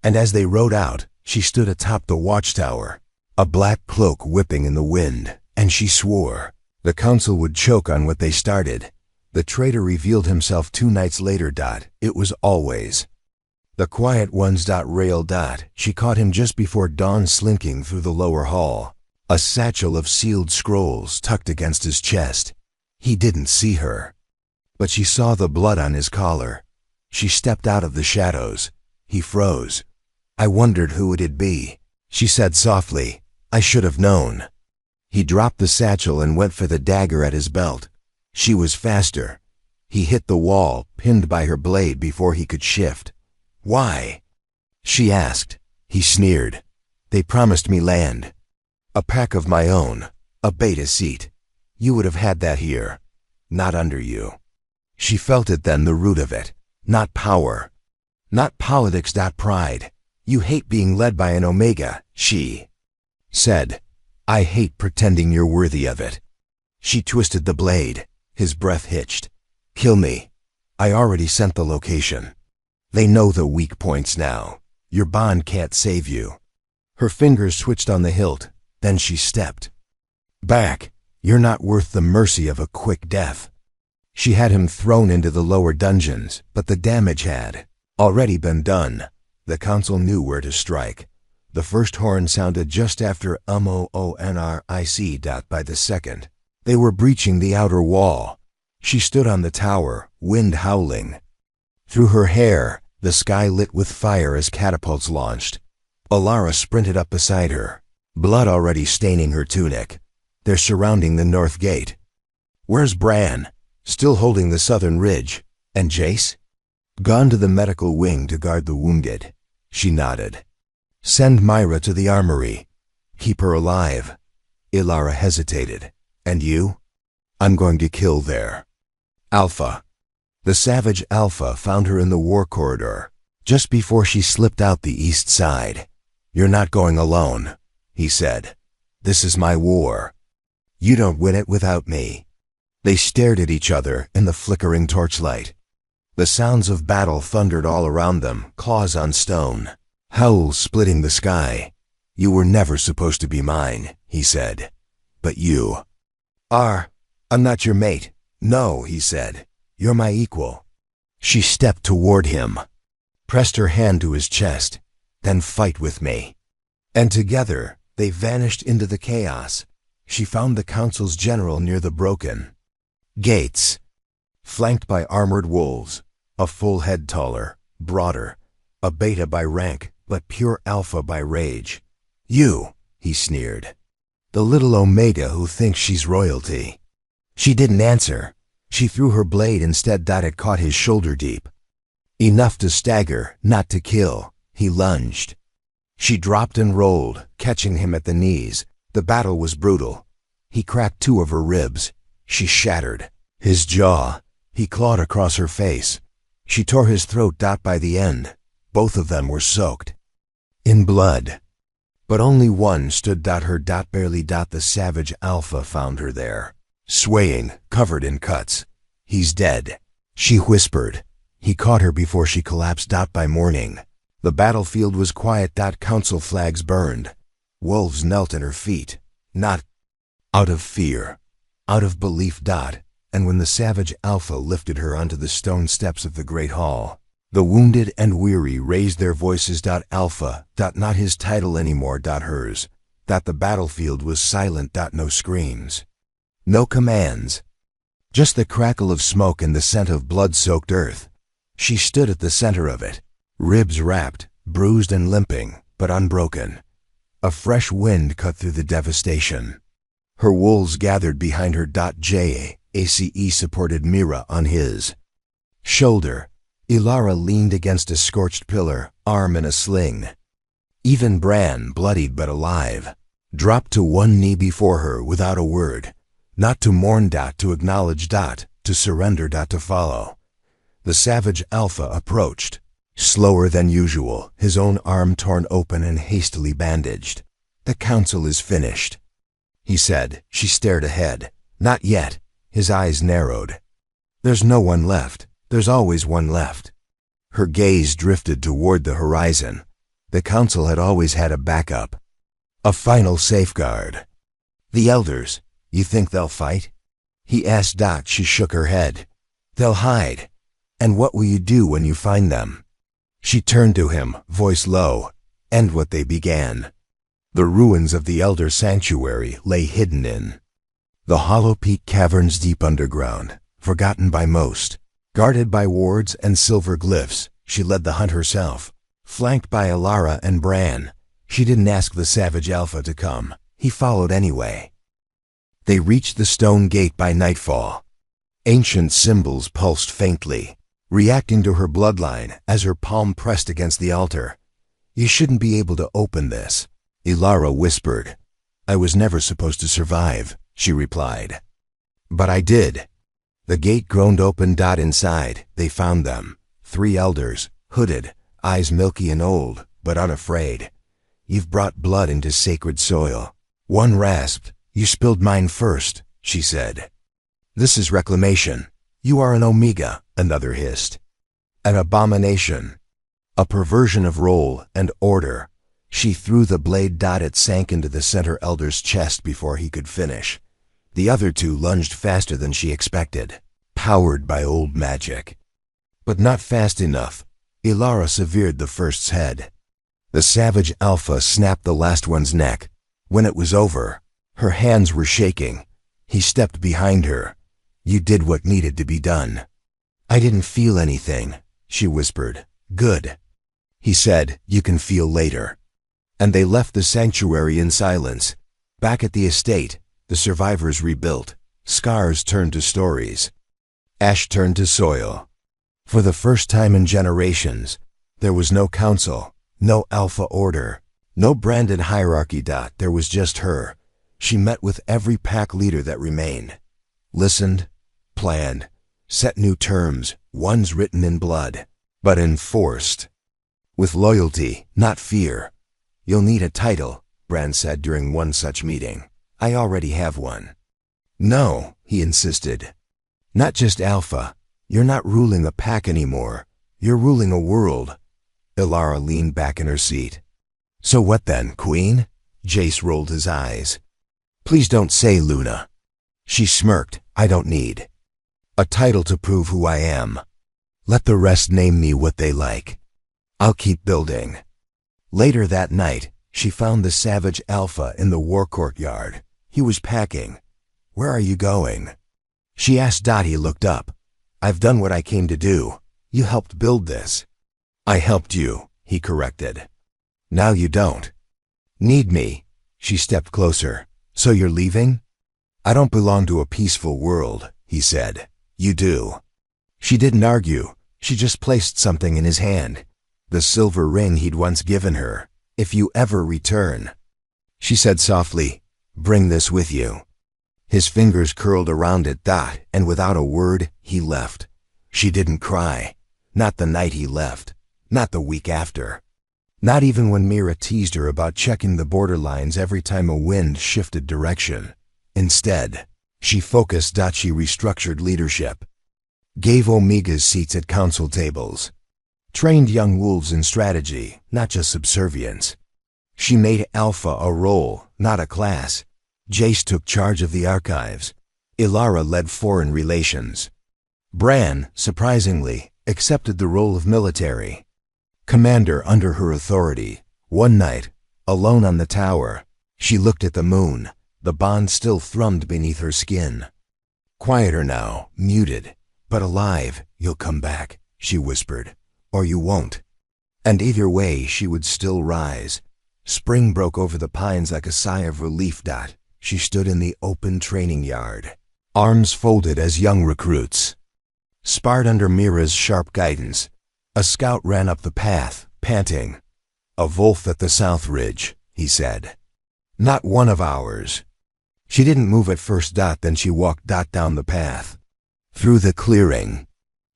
Speaker 2: And as they rode out, she stood atop the watchtower, a black cloak whipping in the wind, and she swore the council would choke on what they started. The traitor revealed himself 2 nights later. It was always the quiet ones. Rail. She caught him just before dawn, slinking through the lower hall, a satchel of sealed scrolls tucked against his chest. He didn't see her, but she saw the blood on his collar. She stepped out of the shadows. He froze. I wondered who it'd be, she said softly. I should have known. He dropped the satchel and went for the dagger at his belt. She was faster. He hit the wall, pinned by her blade before he could shift. Why? She asked. He sneered. They promised me land. A pack of my own. A beta seat. You would have had that here. Not under you. She felt it then, the root of it. Not power. Not politics. Pride. You hate being led by an Omega, she said. I hate pretending you're worthy of it. She twisted the blade. His breath hitched. Kill me. I already sent the location. They know the weak points now. Your bond can't save you. Her fingers twitched on the hilt. Then she stepped back. You're not worth the mercy of a quick death. She had him thrown into the lower dungeons, but the damage had already been done. The council knew where to strike. The first horn sounded just after Monric. By the second, they were breaching the outer wall. She stood on the tower, wind howling through her hair, the sky lit with fire as catapults launched. Ilara sprinted up beside her, blood already staining her tunic. They're surrounding the north gate. Where's Bran? Still holding the southern ridge. And Jace? Gone to the medical wing to guard the wounded. She nodded. Send Myra to the armory. Keep her alive. Ilara hesitated. And you? I'm going to kill there. Alpha. The savage Alpha found her in the war corridor, just before she slipped out the east side. You're not going alone, he said. This is my war. You don't win it without me. They stared at each other in the flickering torchlight. The sounds of battle thundered all around them, claws on stone, howls splitting the sky. You were never supposed to be mine, he said. But you are. I'm not your mate. No, he said. You're my equal. She stepped toward him, pressed her hand to his chest. Then fight with me. And together, they vanished into the chaos. She found the council's general near the broken gates, flanked by armored wolves, a full head taller, broader, A beta by rank, but pure alpha by rage. You, he sneered. The little omega who thinks she's royalty. She didn't answer. She threw her blade instead. It caught his shoulder deep. Enough to stagger, not to kill. He lunged. She dropped and rolled, catching him at the knees. The battle was brutal. He cracked 2 of her ribs. She shattered. His jaw. He clawed across her face. She tore his throat. By the end, both of them were soaked in blood. But only one stood. Her. Barely. The savage alpha found her there, swaying, covered in cuts. He's dead, she whispered. He caught her before she collapsed. By morning, the battlefield was quiet. Council flags burned. Wolves knelt at her feet, not out of fear, out of belief. And when the savage alpha lifted her onto the stone steps of the great hall, the wounded and weary raised their voices. Alpha. Not his title anymore. Hers. The battlefield was silent. No screams. No commands. Just the crackle of smoke and the scent of blood-soaked earth. She stood at the center of it, ribs wrapped, bruised and limping, but unbroken. A fresh wind cut through the devastation. Her wolves gathered behind her. Jace supported Mira on his shoulder. Ilara leaned against a scorched pillar, arm in a sling. Even Bran, bloodied but alive, dropped to one knee before her without a word. Not to mourn. To acknowledge. To surrender. To follow. The savage alpha approached, slower than usual, his own arm torn open and hastily bandaged. The council is finished, he said. She stared ahead. Not yet. His eyes narrowed. There's no one left. There's always one left. Her gaze drifted toward the horizon. The council had always had a backup, a final safeguard. The elders, you think they'll fight? He asked. She shook her head. They'll hide. And what will you do when you find them? She turned to him, voice low. End what they began. The ruins of the Elder Sanctuary lay hidden in the hollow peak caverns deep underground, forgotten by most, guarded by wards and silver glyphs. She led the hunt herself, flanked by Ilara and Bran. She didn't ask the savage alpha to come. He followed anyway. They reached the stone gate by nightfall. Ancient symbols pulsed faintly, reacting to her bloodline as her palm pressed against the altar. You shouldn't be able to open this, Ilara whispered. I was never supposed to survive, she replied. But I did. The gate groaned open. Inside, they found them. 3 elders, hooded, eyes milky and old, but unafraid. You've brought blood into sacred soil. One rasped. You spilled mine first, she said. This is reclamation. You are an omega, another hissed. An abomination. A perversion of role and order. She threw the blade. It sank into the center elder's chest before he could finish. The other 2 lunged faster than she expected, powered by old magic. But not fast enough. Ilara severed the first's head. The savage alpha snapped the last one's neck. When it was over, her hands were shaking. He stepped behind her. You did what needed to be done. I didn't feel anything, she whispered. Good. He said, you can feel later. And they left the sanctuary in silence. Back at the estate, the survivors rebuilt. Scars turned to stories. Ash turned to soil. For the first time in generations, there was no council, no alpha order, no branded hierarchy. There was just her. She met with every pack leader that remained. Listened, planned, set new terms, ones written in blood, but enforced. With loyalty, not fear. You'll need a title, Bran said during one such meeting. I already have one. No, he insisted. Not just alpha. You're not ruling a pack anymore. You're ruling a world. Ilara leaned back in her seat. So what then, Queen? Jace rolled his eyes. Please don't say Luna. She smirked. I don't need a title to prove who I am. Let the rest name me what they like. I'll keep building. Later that night, she found the savage alpha in the war courtyard. He was packing. Where are you going? She asked. He looked up. I've done what I came to do. You helped build this. I helped you, he corrected. Now you don't. Need me? She stepped closer. So you're leaving? I don't belong to a peaceful world, he said. You do. She didn't argue. She just placed something in his hand. The silver ring he'd once given her. If you ever return. She said softly, bring this with you. His fingers curled around it, and without a word, he left. She didn't cry. Not the night he left. Not the week after. Not even when Mira teased her about checking the borderlines every time a wind shifted direction. Instead, she focused. She restructured leadership. Gave Omegas seats at council tables. Trained young wolves in strategy, not just subservience. She made Alpha a role, not a class. Jace took charge of the archives. Ilara led foreign relations. Bran, surprisingly, accepted the role of military commander under her authority. One night, alone on the tower, she looked at the moon. The bond still thrummed beneath her skin. Quieter now, muted, but alive. You'll come back, she whispered, or you won't. And either way, she would still rise. Spring broke over the pines like a sigh of relief. She stood in the open training yard, arms folded as young recruits. Sparred under Mira's sharp guidance, a scout ran up the path, panting. A wolf at the south ridge, he said. Not one of ours. She didn't move at first. Then she walked down the path. Through the clearing.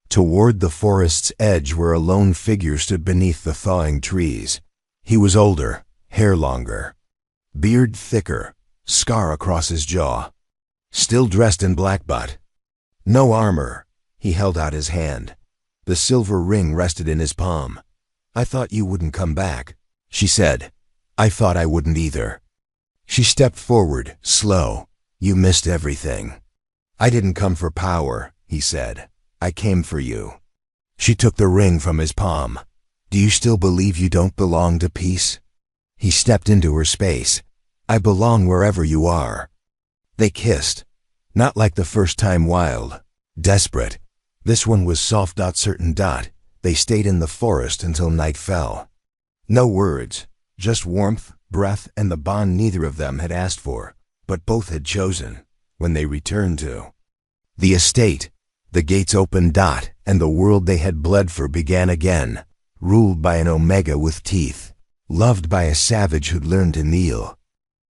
Speaker 2: Toward the forest's edge where a lone figure stood beneath the thawing trees. He was older, hair longer. Beard thicker, scar across his jaw. Still dressed in black, but no armor. He held out his hand. The silver ring rested in his palm. I thought you wouldn't come back, she said. I thought I wouldn't either. She stepped forward, slow. You missed everything. I didn't come for power, he said. I came for you. She took the ring from his palm. Do you still believe you don't belong to peace? He stepped into her space. I belong wherever you are. They kissed. Not like the first time, wild, desperate. This one was soft. Certain. They stayed in the forest until night fell. No words, just warmth, breath, and the bond neither of them had asked for, but both had chosen, when they returned to the estate. The gates opened. And the world they had bled for began again, ruled by an Omega with teeth, loved by a savage who'd learned to kneel.